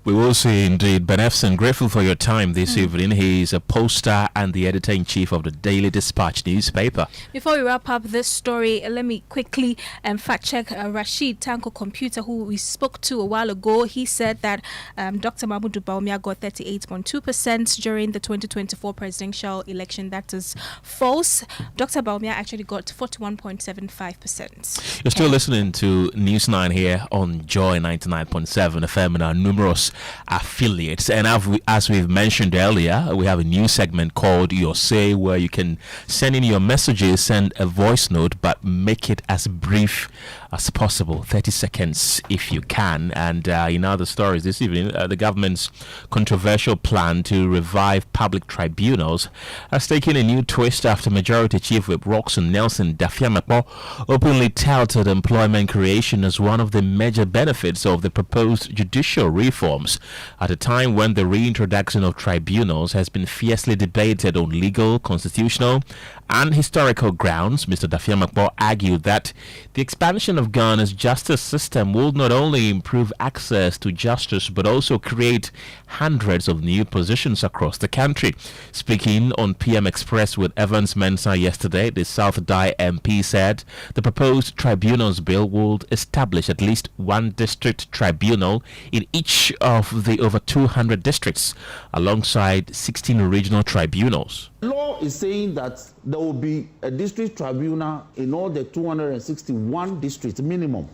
We will see indeed. Ben Efson, grateful for your time this evening. He is a poster and the editor-in-chief of the Daily Dispatch newspaper. Before we wrap up this story, let me quickly fact-check Rashid Tanko Computer, who we spoke to a while ago. He said that Dr. Mahmoud Bawumia got 38.2% during the 2024 presidential election. That is false. Dr. Bawumia actually got 41.75%. You're still listening to News 9 here on Joy 99.7 FM and our numerous affiliates. And as we've mentioned earlier, we have a new segment called Your Say, where you can send in your messages, send a voice note, but make it as brief as possible, 30 seconds if you can. And in other stories this evening, the government's controversial plan to revive public tribunals has taken a new twist after Majority Chief Whip Roxanne Nelson Dafiamekpo openly touted employment creation as one of the major benefits of the proposed judicial reforms at a time when the reintroduction of tribunals has been fiercely debated on legal, constitutional and historical grounds. Mr. Dafiamekpo argued that the expansion of Ghana's justice system will not only improve access to justice but also create hundreds of new positions across the country. Speaking on PM Express with Evans Mensah yesterday, the South Dai MP said the proposed tribunals bill would establish at least one district tribunal in each of the over 200 districts alongside 16 regional tribunals. Law is saying that there will be a district tribunal in all the 261 districts minimum.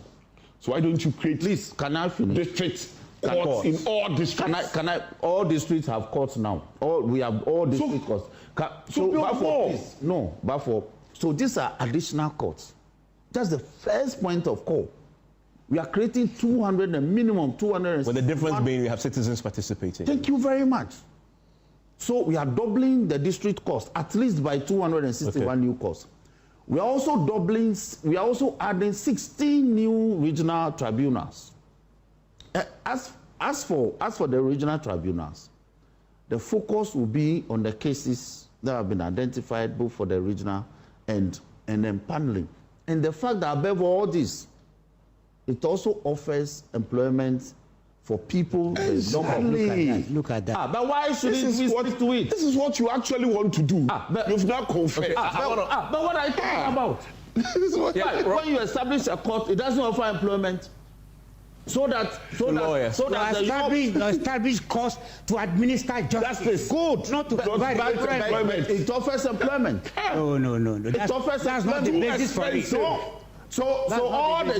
So why don't you create, please, can I finish? District courts in all districts? Can I? All districts have courts now. We have all district courts. So these are additional courts. That's the first point of call. We are creating 200 and minimum 200. With the difference being we have citizens participating. Thank you very much. So we are doubling the district cost at least by 261 new costs. We are also adding 16 new regional tribunals. As for the regional tribunals, the focus will be on the cases that have been identified both for the regional and paneling. And the fact that above all this, it also offers employment for people. Exactly. Look at that. But why shouldn't we stick to it? This is what you actually want to do. You've not confessed. But what are you talking about? When you establish a court, it doesn't offer employment. So that establish costs to administer justice. Good. Not to provide employment. It offers employment. No. It offers that's not the basis for it. So all the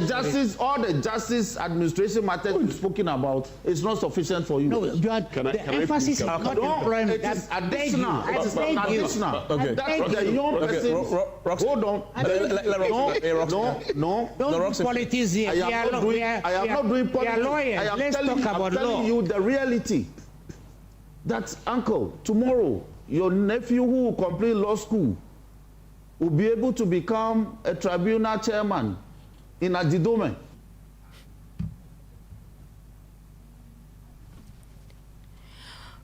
justice administration matters you've spoken about is not sufficient for you. No, the emphasis is not employment. It is additional. It is additional. Okay. That's the young person. Hold on. No. Don't do politics here. I am not doing politics. Lawyers. I am Let's talk about law. telling you the reality. That, uncle, tomorrow, your nephew who will complete law school will be able to become a tribunal chairman in Ajidome.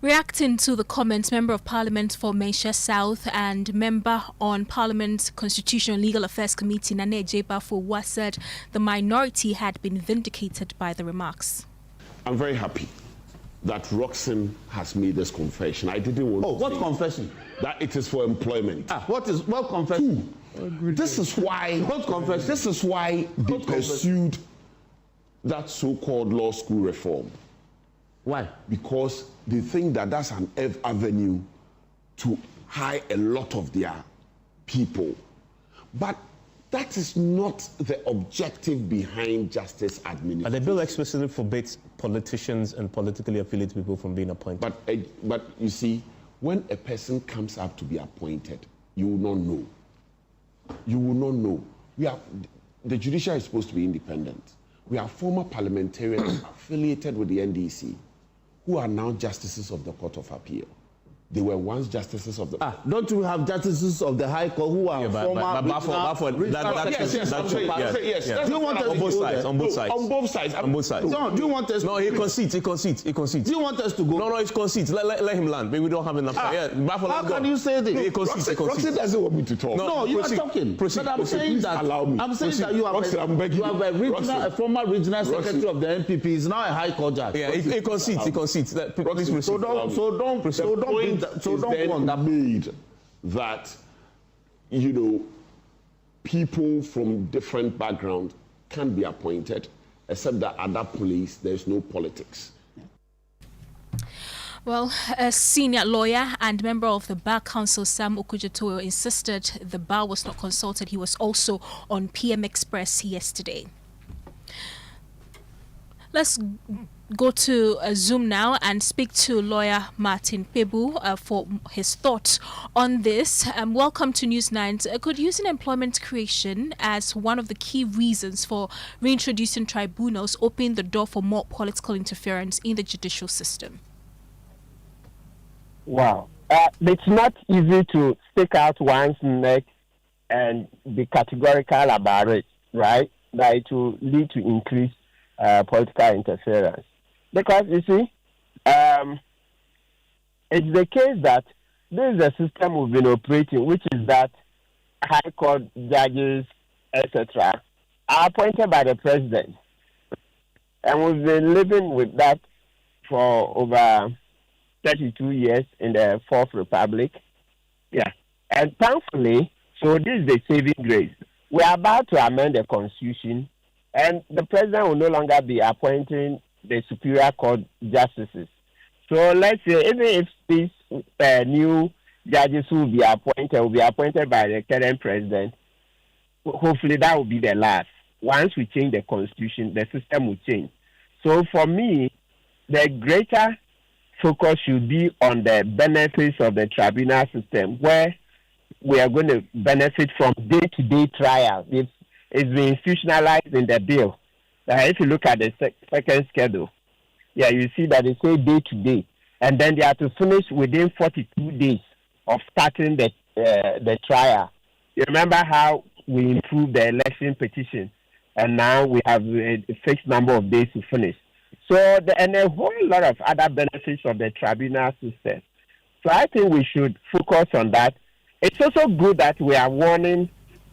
Reacting to the comments, Member of Parliament for Mensah South and Member on Parliament's Constitutional and Legal Affairs Committee, Nane Ejebafo, said the minority had been vindicated by the remarks. I'm very happy that Roxanne has made this confession. I didn't want to what say confession? That it is for employment. What confession? This is why what confession? This is why they pursued that so-called law school reform. Why? Because they think that that's an avenue to hire a lot of their people. But that is not the objective behind justice administration. And the bill explicitly forbids politicians and politically affiliated people from being appointed. But you see, when a person comes up to be appointed, you will not know. You will not know. The judiciary is supposed to be independent. We have former parliamentarians affiliated with the NDC who are now justices of the Court of Appeal. They were once justices of the... don't you have justices of the High Court who are former... Yes. Do you want us on both sides? On both sides. On both sides. On both sides. No, do you want us... No, he concedes. Do you want us to go? No, he concedes. Let him land. Maybe we don't have enough time. How can you say this? He concedes. Roxy doesn't want me to talk. No, you are talking. Proceed. But I'm saying that... Allow me. I'm saying that you have a former regional secretary of the NPP is now a High Court judge. Yeah, he concedes. Please proceed. So don't made that, people from different backgrounds can be appointed, except that at that police there's no politics. Well, a senior lawyer and member of the Bar Council, Sam Okudzeto, insisted the bar was not consulted. He was also on PM Express yesterday. Let's go to Zoom now and speak to lawyer Martin Pebu for his thoughts on this. Welcome to News 9. Could using employment creation as one of the key reasons for reintroducing tribunals open the door for more political interference in the judicial system? Wow. It's not easy to stick out one's neck and be categorical about it, right? That it will lead to increased political interference. Because, you see, it's the case that this is a system we've been operating, which is that High Court judges, etc., are appointed by the president. And we've been living with that for over 32 years in the Fourth Republic. Yeah. And thankfully, so this is the saving grace. We are about to amend the Constitution, and the president will no longer be appointing the Superior Court justices. So let's say, even if these new judges who will be appointed by the current president, hopefully that will be the last. Once we change the Constitution, the system will change. So for me, the greater focus should be on the benefits of the tribunal system, where we are going to benefit from day-to-day trials. It's been institutionalized in the bill. If you look at the second schedule, you see that they say day-to-day, and then they have to finish within 42 days of starting the trial. You remember how we improved the election petition, and now we have a fixed number of days to finish. So, and a whole lot of other benefits of the tribunal system. So I think we should focus on that. It's also good that we are warning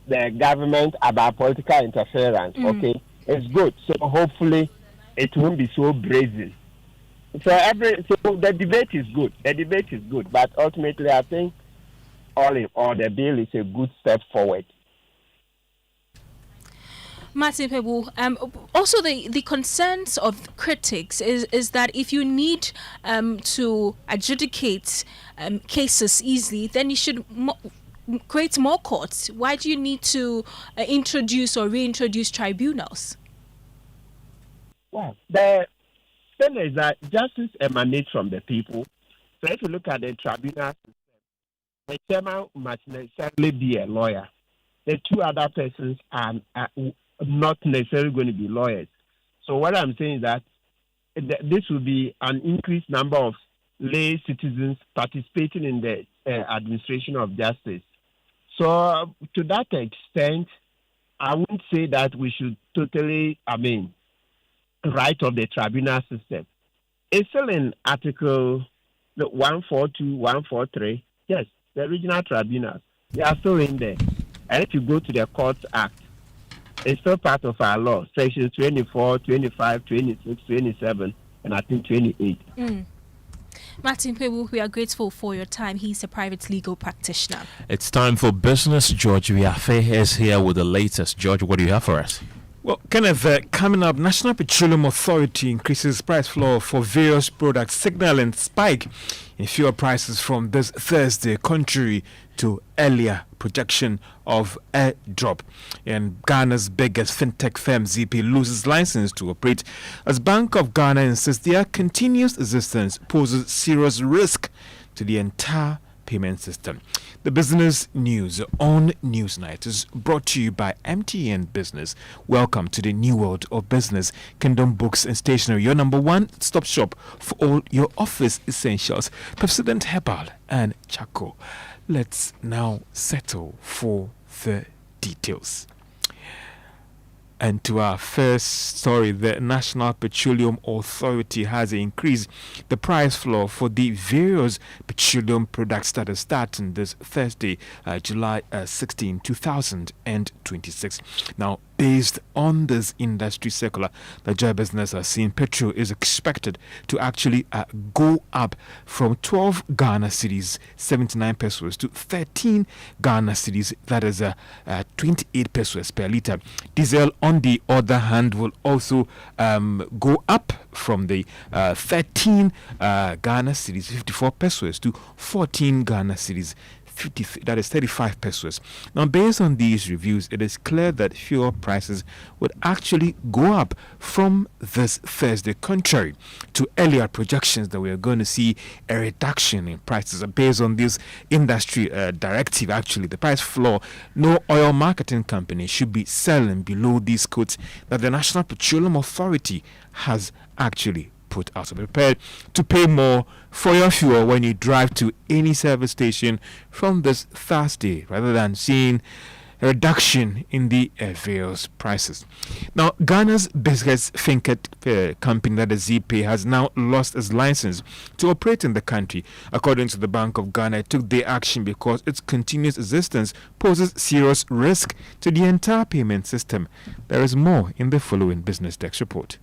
the government about political interference. Okay, it's good. So hopefully it won't be so brazen. So the debate is good. The debate is good, but ultimately I think all in all the bill is a good step forward. Martin Pebu, also the concerns of critics is that if you need to adjudicate cases easily, then you should create more courts. Why do you need to introduce or reintroduce tribunals? Well, the thing is that justice emanates from the people. So if you look at the tribunal system, the chairman must necessarily be a lawyer. The two other persons are not necessarily going to be lawyers. So what I'm saying is that this will be an increased number of lay citizens participating in the administration of justice. So to that extent, I wouldn't say that we should totally, write off the tribunal system. It's still in Article 142, 143. Yes, the regional tribunals, they are still in there. And if you go to the Courts Act, it's still part of our law, sections 24, 25, 26, 27, and I think 28. Martin Pebu, we are grateful for your time. He's a private legal practitioner. It's time for business. George Wiafe is here with the latest. George, what do you have for us? Well, Kenneth, coming up, National Petroleum Authority increases price floor for various products, signaling spike in fuel prices from this Thursday, contrary to earlier projection of a drop. And Ghana's biggest fintech firm, ZP, loses license to operate as Bank of Ghana insists their continuous existence poses serious risk to the entire payment system. The business news on Newsnight is brought to you by MTN Business. Welcome to the new world of business. Kingdom Books and Stationery, your number one stop shop for all your office essentials. Pepsodent Herbal and Charcoal. Let's now settle for the details. And to our first story, the National Petroleum Authority has increased the price floor for the various petroleum products that are starting this Thursday, July 16, 2026. Now, based on this industry circular, the Joy Business has seen petrol is expected to actually go up from 12 Ghana cedis, 79 pesos, to 13 Ghana cedis, that is 28 pesos per litre. Diesel, on the other hand, will also go up from the 13 Ghana cedis, 54 pesos, to 14 Ghana cedis, 53, that is 35 pesos. Now, based on these reviews, it is clear that fuel prices would actually go up from this Thursday, contrary to earlier projections that we are going to see a reduction in prices. Based on this industry directive, actually, the price floor, no oil marketing company should be selling below these quotes that the National Petroleum Authority has actually put out. So be prepared to pay more for your fuel when you drive to any service station from this Thursday, rather than seeing a reduction in the various prices. Now, Ghana's biggest fintech company, that is ZP, has now lost its license to operate in the country. According to the Bank of Ghana, it took the action because its continuous existence poses serious risk to the entire payment system. There is more in the following Business Desk report.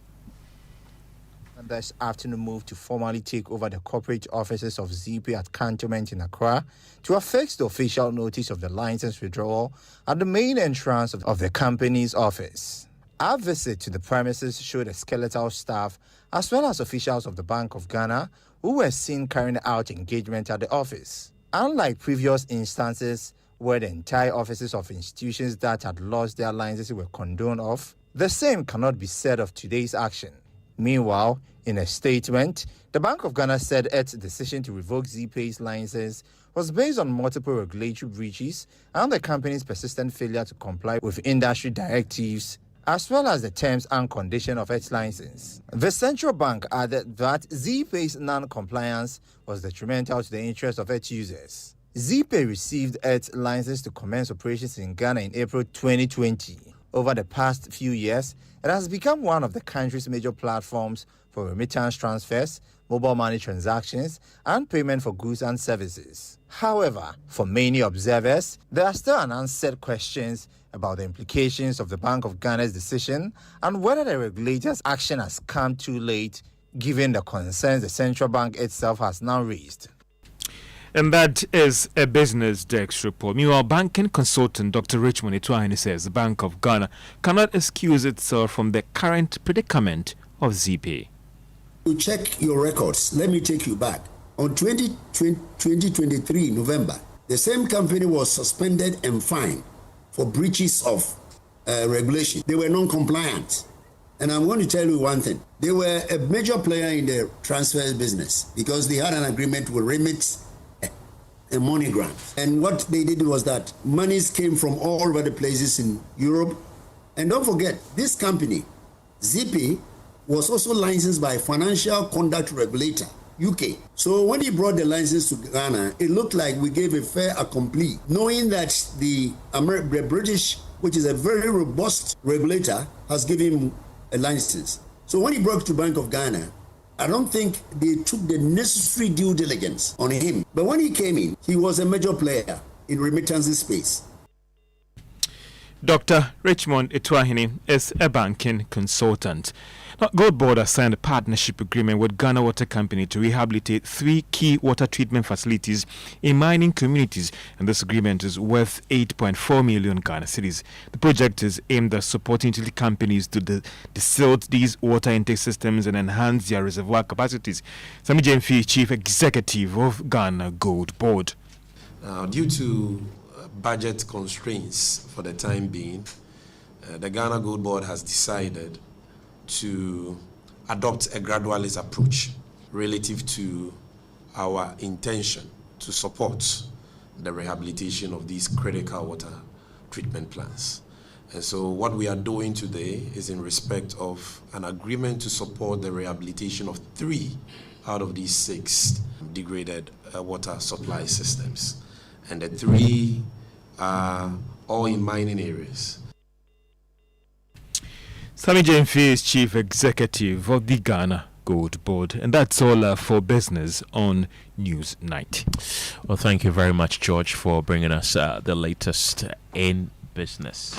This afternoon moved to formally take over the corporate offices of ZP at Cantonment in Accra to affix the official notice of the license withdrawal at the main entrance of the company's office. Our visit to the premises showed a skeletal staff as well as officials of the Bank of Ghana who were seen carrying out engagement at the office. Unlike previous instances where the entire offices of institutions that had lost their licenses were condoned of, the same cannot be said of today's action. Meanwhile, in a statement, the Bank of Ghana said its decision to revoke ZP's license was based on multiple regulatory breaches and the company's persistent failure to comply with industry directives, as well as the terms and conditions of its license. The central bank added that ZP's non-compliance was detrimental to the interests of its users. ZP received its license to commence operations in Ghana in April 2020. Over the past few years, it has become one of the country's major platforms for remittance transfers, mobile money transactions, and payment for goods and services. However, for many observers, there are still unanswered questions about the implications of the Bank of Ghana's decision and whether the regulator's action has come too late, given the concerns the central bank itself has now raised. And that is a Business Desk report. Meanwhile, banking consultant Dr. Richmond Ituahini says the Bank of Ghana cannot excuse itself from the current predicament of ZP. To check your records, let me take you back. On 2023 November, the same company was suspended and fined for breaches of regulation. They were non-compliant. And I'm going to tell you one thing. They were a major player in the transfer business because they had an agreement with Remit and MoneyGram. And what they did was that monies came from all over the places in Europe. And don't forget, this company, ZP, was also licensed by Financial Conduct Regulator, UK. So when he brought the license to Ghana, it looked like we gave a fait accompli, knowing that the British, which is a very robust regulator, has given him a license. So when he brought to Bank of Ghana, I don't think they took the necessary due diligence on him. But when he came in, he was a major player in remittances space. Dr. Richmond Etuahini is a banking consultant. Now, Gold Board has signed a partnership agreement with Ghana Water Company to rehabilitate 3 key water treatment facilities in mining communities, and this agreement is worth 8.4 million Ghana cedis. The project is aimed at supporting utility companies to desilt these water intake systems and enhance their reservoir capacities. Sami Jemfi, Chief Executive of Ghana Gold Board. Due to budget constraints for the time being, the Ghana Gold Board has decided to adopt a gradualist approach relative to our intention to support the rehabilitation of these critical water treatment plants. And so what we are doing today is in respect of an agreement to support the rehabilitation of 3 out of these 6 degraded water supply systems. And the 3 are all in mining areas. Sami Jemfi is Chief Executive of the Ghana Gold Board. And that's all for business on News Night. Well, thank you very much, George, for bringing us the latest in business.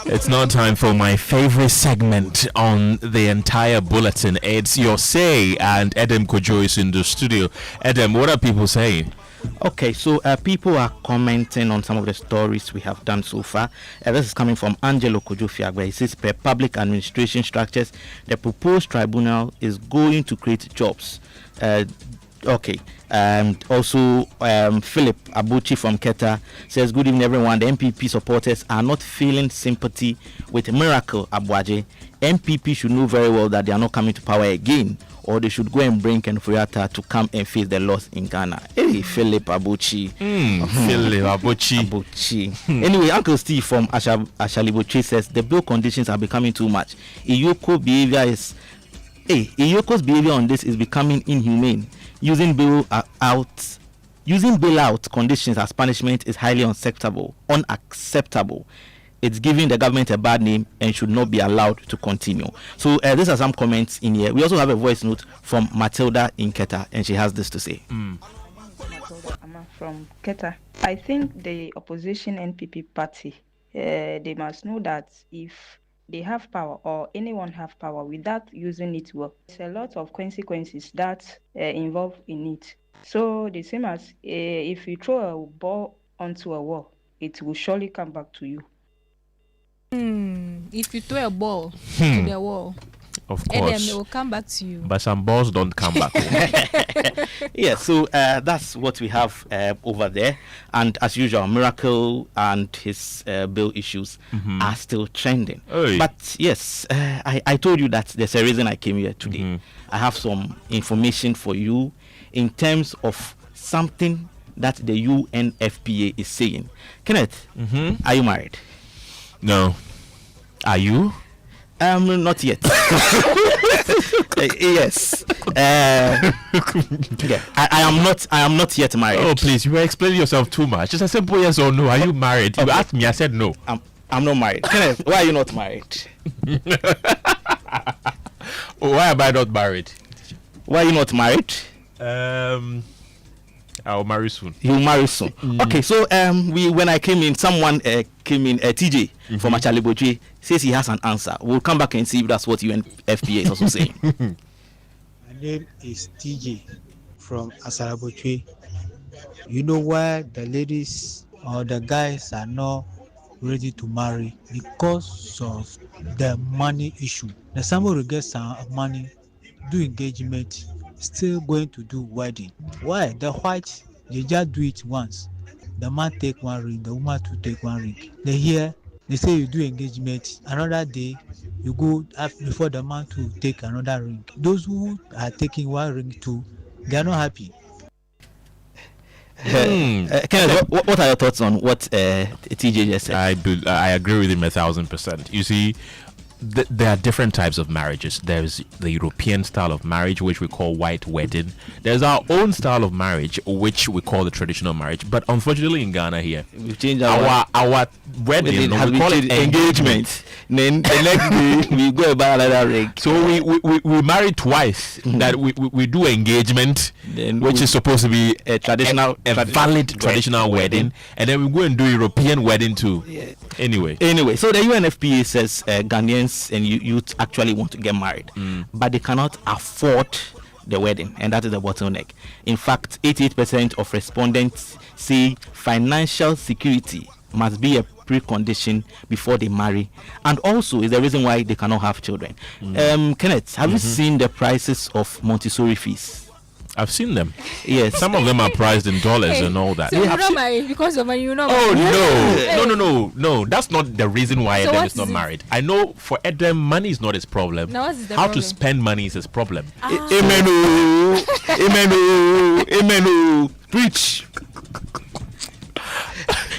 It's now time for my favorite segment on the entire bulletin. It's Your Say, and Edem Kojo is in the studio. Edem, what are people saying? Okay, so people are commenting on some of the stories we have done so far. This is coming from Angelo Kojo, where he says, per public administration structures, the proposed tribunal is going to create jobs. Okay. And also Philip Abuchi from Keta says, good evening everyone. The MPP supporters are not feeling sympathy with Miracles Aboagye. MPP should know very well that they are not coming to power again, or they should go and bring Kenneth to come and face the loss in Ghana. Hey, Philip Abuchi. Philip Abuchi. Anyway, Uncle Steve from Ashaliboche says the bill conditions are becoming too much. Iyoko's behavior on this is becoming inhumane. Using bailout conditions as punishment is highly unacceptable. It's giving the government a bad name and should not be allowed to continue. So these are some comments in here. We also have a voice note from Matilda in Keta, and she has this to say. Matilda from Keta. I think the opposition NPP party, they must know that if they have power, or anyone have power, without using it well, there's a lot of consequences that involve in it. So the same as if you throw a ball onto a wall, it will surely come back to you. If you throw a ball to the wall, of course, it will come back to you. But some balls don't come back. Yeah, so that's what we have over there. And as usual, Miracle and his bill issues are still trending. Oy. But yes, I told you that there's a reason I came here today. I have some information for you in terms of something that the UNFPA is saying. Kenneth, are you married? No. Are you? Not yet. Yes. Yeah. I am not yet married. Oh, please, you were explaining yourself too much. Just a simple yes or no. Are you married? You asked me, I said no. I'm not married. Kenneth, why are you not married? Why am I not married? Why are you not married? I'll marry soon. You'll marry soon. Okay, so when I came in, someone came in, TJ from Achaliboche says he has an answer. We'll come back and see if that's what UNFPA is also saying. My name is TJ from Achaliboche. You know why the ladies or the guys are not ready to marry? Because of the money issue. The somebody gets some money, do engagement, still going to do wedding. Why? The whites, they just do it once. The man take one ring, the woman to take one ring. They hear, they say you do engagement, another day you go before the man to take another ring. Those who are taking one ring too, they are not happy. Kenneth, what are your thoughts on what TJ just said? I agree with him 1,000%. You see, there are different types of marriages. There's the European style of marriage, which we call white wedding. There's our own style of marriage, which we call the traditional marriage. But unfortunately, in Ghana here, we've changed our wedding. We call it engagement. Then the next day we go buy another ring. So we marry twice. That we do engagement, then which is supposed to be a traditional, valid traditional wedding, and then we go and do European wedding too. Yeah. Anyway, so the UNFPA says Ghanaians and youth actually want to get married, but they cannot afford the wedding, and that is the bottleneck. In fact, 88% of respondents say financial security must be a precondition before they marry, and also is the reason why they cannot have children. Kenneth, have you seen the prices of Montessori fees? I've seen them. Yes, some of them are priced in dollars and all that. So you're not married because of money, you're not married. No. That's not the reason why so Edem is not married. I know for Edem, money is not his problem. Now what's the How problem? to spend money is his problem. Amen. Preach.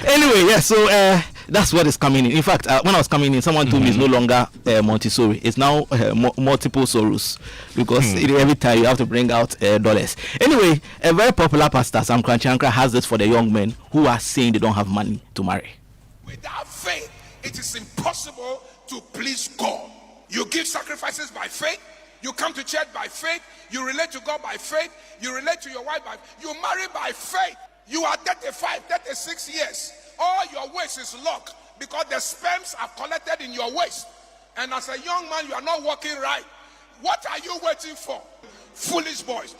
Anyway, yeah. So that's what is coming in. In fact, when I was coming in, someone told me it's no longer Montessori. It's now multiple sorrows, because every time you have to bring out dollars. Anyway, a very popular pastor, Sam Kranchankra, has this for the young men who are saying they don't have money to marry. Without faith, it is impossible to please God. You give sacrifices by faith. You come to church by faith. You relate to God by faith. You relate to your wife by faith. You marry by faith. You are 35, 36 years. All your waist is locked because the sperms are collected in your waist. And as a young man, you are not walking right. What are you waiting for? Foolish boys.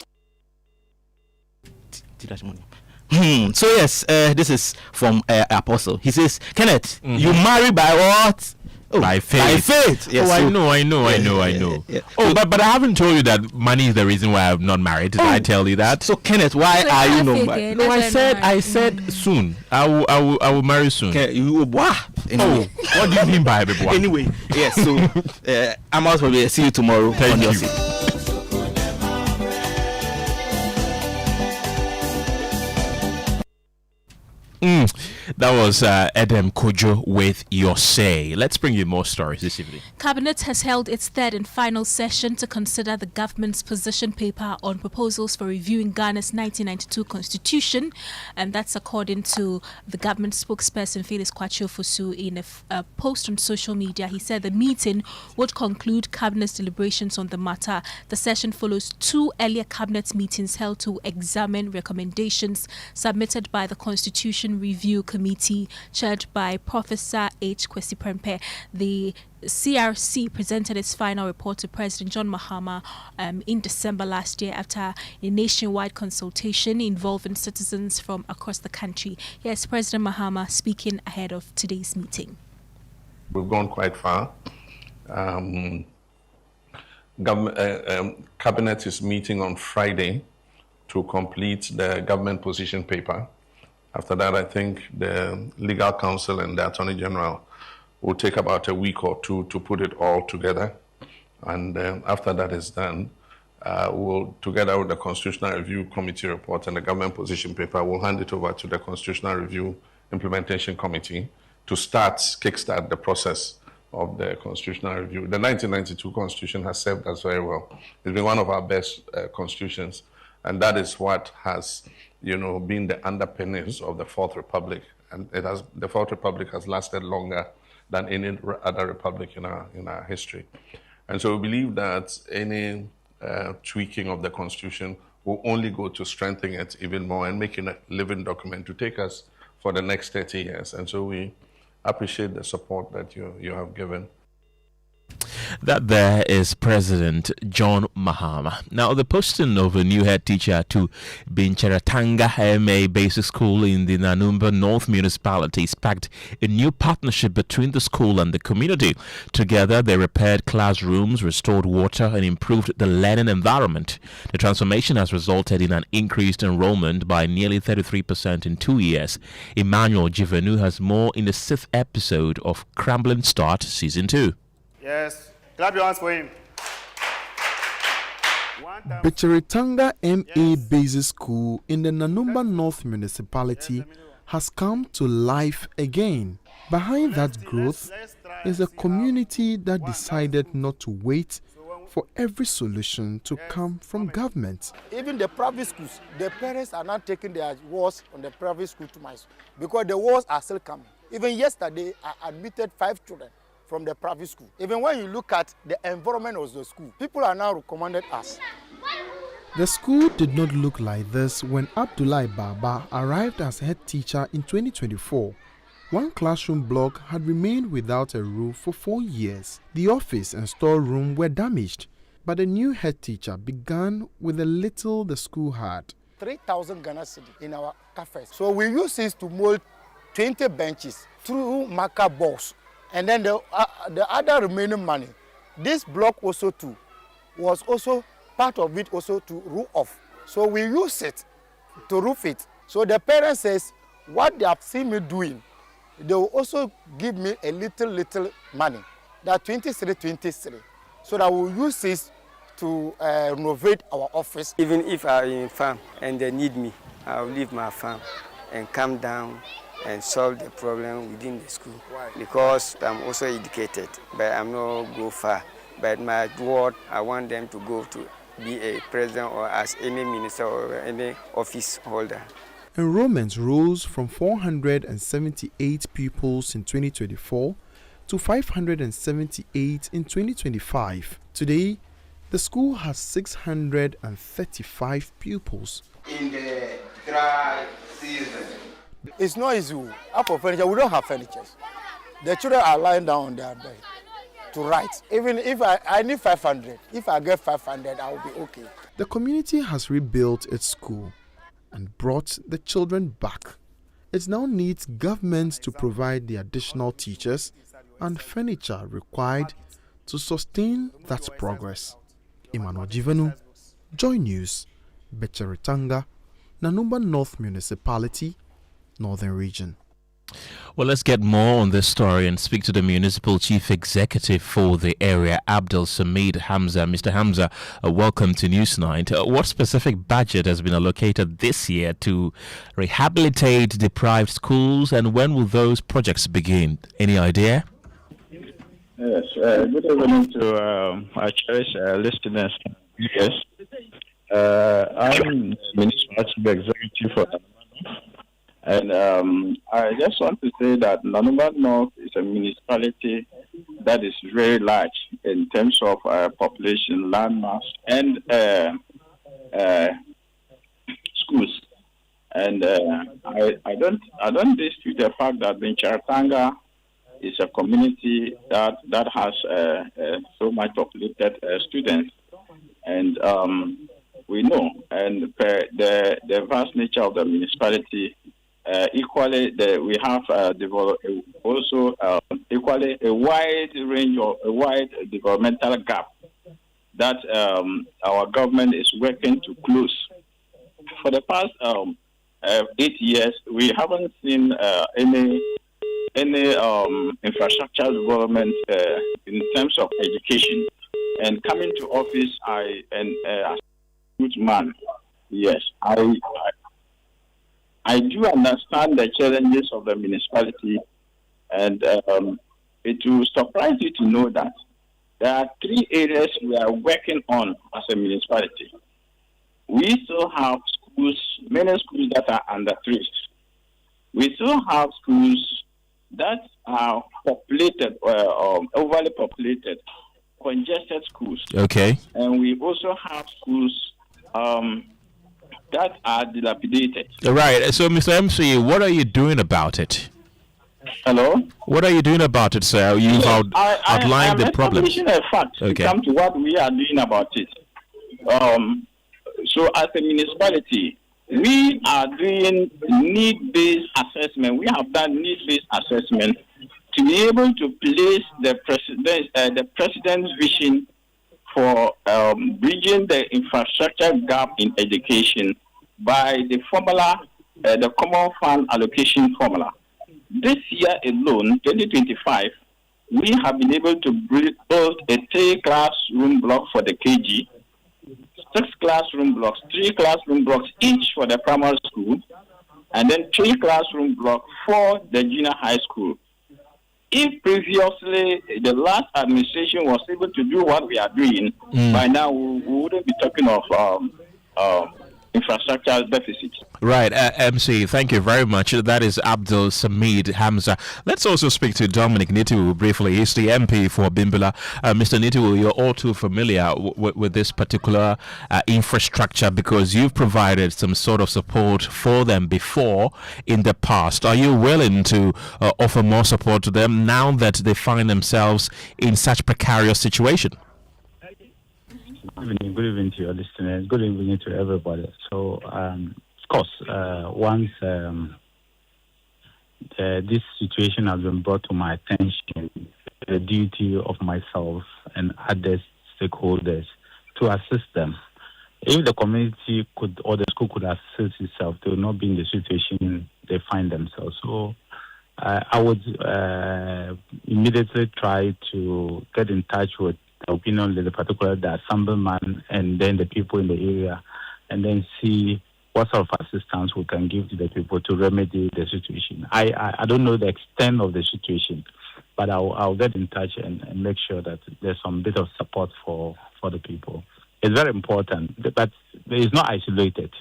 So yes, this is from Apostle. He says, Kenneth, you marry by what? By faith. Yes, I know. Yeah. Oh, but I haven't told you that money is the reason why I'm not married. Did I tell you that? So Kenneth, why are you not married? No, I said soon. I will marry soon. Okay, you what? Anyway. Oh, what do you mean by it? Anyway, yes. So I'm out for see you tomorrow. Thank you. That was Edem Kojo with Your Say. Let's bring you more stories this evening. Cabinet has held its third and final session to consider the government's position paper on proposals for reviewing Ghana's 1992 constitution, and that's according to the government spokesperson Felix Kwachio Fosu in a post on social media. He said the meeting would conclude cabinet's deliberations on the matter. The session follows two earlier cabinet meetings held to examine recommendations submitted by the Constitution Review Committee chaired by Professor H. Kwesi Prempeh. The CRC presented its final report to President John Mahama in December last year after a nationwide consultation involving citizens from across the country. Yes, President Mahama speaking ahead of today's meeting. We've gone quite far. Cabinet is meeting on Friday to complete the government position paper. After that, I think the legal counsel and the attorney general will take about a week or two to put it all together. And after that is done, we'll, together with the Constitutional Review Committee report and the government position paper, we'll hand it over to the Constitutional Review Implementation Committee to kickstart the process of the Constitutional Review. The 1992 Constitution has served us very well. It's been one of our best constitutions, and that is what has been the underpinnings of the Fourth Republic, and the Fourth Republic has lasted longer than any other republic in our history. And so we believe that any tweaking of the Constitution will only go to strengthen it even more and make it a living document to take us for the next 30 years. And so we appreciate the support that you have given. That there is President John Mahama. Now, the posting of a new head teacher to Bincheratanga MA Basic School in the Nanumba North Municipality sparked a new partnership between the school and the community. Together, they repaired classrooms, restored water, and improved the learning environment. The transformation has resulted in an increased enrollment by nearly 33% in 2 years. Emmanuel Jivenu has more in the 6th episode of Crumbling Start Season 2. Yes, clap your hands for him. 1, Becheretanga MA Basic School in the Nanumba North Municipality has come to life again. Behind that growth is a community that decided not to wait for every solution to come from government. Even the private schools, the parents are not taking their walls on the private school to my school because the walls are still coming. Even yesterday, I admitted 5 children from the private school. Even when you look at the environment of the school, people are now recommended us. The school did not look like this when Abdullah Baba arrived as head teacher in 2024. One classroom block had remained without a roof for 4 years. The office and storeroom were damaged, but the new head teacher began with the little the school had. 3,000 Ghana cedi in our cafes. So we use this to mold 20 benches through marker box. And then the other remaining money, this block also too, was also part of it also to roof off. So we use it to roof it. So the parents says, what they have seen me doing, they will also give me a little money, that 23. So that we'll use this to renovate our office. Even if I'm in farm and they need me, I'll leave my farm and come down and solve the problem within the school. Why? Because I'm also educated, but I'm not go far. But my ward, I want them to go to be a president or as any minister or any office holder. Enrollment rose from 478 pupils in 2024 to 578 in 2025. Today, the school has 635 pupils. In the dry season, it's not easy. After furniture, we don't have furniture. The children are lying down on their bed to write. Even if I need 500, if I get 500, I will be okay. The community has rebuilt its school and brought the children back. It now needs government to provide the additional teachers and furniture required to sustain that progress. Emmanuel Jivenu, Joy News, Becheretanga, Nanumba North Municipality, Northern Region. Well, let's get more on this story and speak to the Municipal Chief Executive for the area, Abdul Samid Hamza. Mr. Hamza, welcome to Newsnight. What specific budget has been allocated this year to rehabilitate deprived schools, and when will those projects begin? Any idea? Yes, good evening to our cherished listeners. Yes, I'm Municipal Chief Executive for and I just want to say that Nanumba North is a municipality that is very large in terms of population, landmass, and schools. And I don't dispute the fact that Becheretanga is a community that has so much populated students, and we know, and the vast nature of the municipality. Equally, we have developed also equally a wide range of a wide developmental gap that our government is working to close. For the past 8 years, we haven't seen any infrastructure development in terms of education. And coming to office, as a good man, yes, I do understand the challenges of the municipality, and it will surprise you to know that there are 3 areas we are working on as a municipality. We still have schools, many schools that are underprivileged. We still have schools that are populated, overly populated, congested schools. Okay. And we also have schools that are dilapidated. Right. So, Mr. MC, what are you doing about it? Hello? What are you doing about it, sir? You've outlined the problem. A fact okay. To come to what we are doing about it. So, as a municipality, we are doing need-based assessment. We have done need-based assessment to be able to place the president's vision for bridging the infrastructure gap in education by the formula, the Common Fund Allocation Formula. This year alone, 2025, we have been able to build a 3-classroom block for the KG, 6 classroom blocks, 3 classroom blocks each for the primary school, and then 3 classroom blocks for the junior high school. If previously the last administration was able to do what we are doing, by now we wouldn't be talking of infrastructure deficit. Right, MC, thank you very much. That is Abdul Samid Hamza. Let's also speak to Dominic Nitiwu briefly. He's the MP for Bimbula. Mr. Nitiwu, you're all too familiar with this particular infrastructure because you've provided some sort of support for them before in the past. Are you willing to offer more support to them now that they find themselves in such precarious situation? Good evening to your listeners. Good evening to everybody. So, of course, once this situation has been brought to my attention, the duty of myself and other stakeholders to assist them. If the community could or the school could assist itself, they will not be in the situation they find themselves. So, I would immediately try to get in touch with the opinion leader, particularly the assemblyman, and then the people in the area, and then see what sort of assistance we can give to the people to remedy the situation. I don't know the extent of the situation, but I'll get in touch and make sure that there's some bit of support for the people. It's very important, but it's not isolated.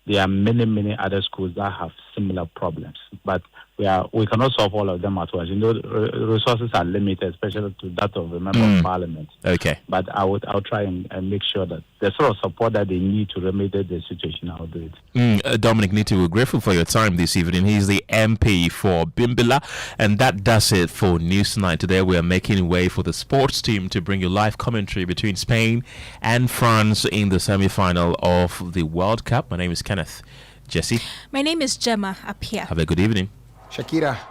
There are many other schools that have similar problems, but we cannot solve all of them at once. You know, resources are limited, especially to that of a member of parliament. Okay. But I'll try and make sure that the sort of support that they need to remedy the situation, I'll do it. Dominic Nitiwu, we're grateful for your time this evening. He's the MP for Bimbula, and that does it for News Night. Today we are making way for the sports team to bring you live commentary between Spain and France in the semi-final of the World Cup. My name is Kenneth. Gyasi. My name is Gemma Appiah. Have a good evening. Shakira.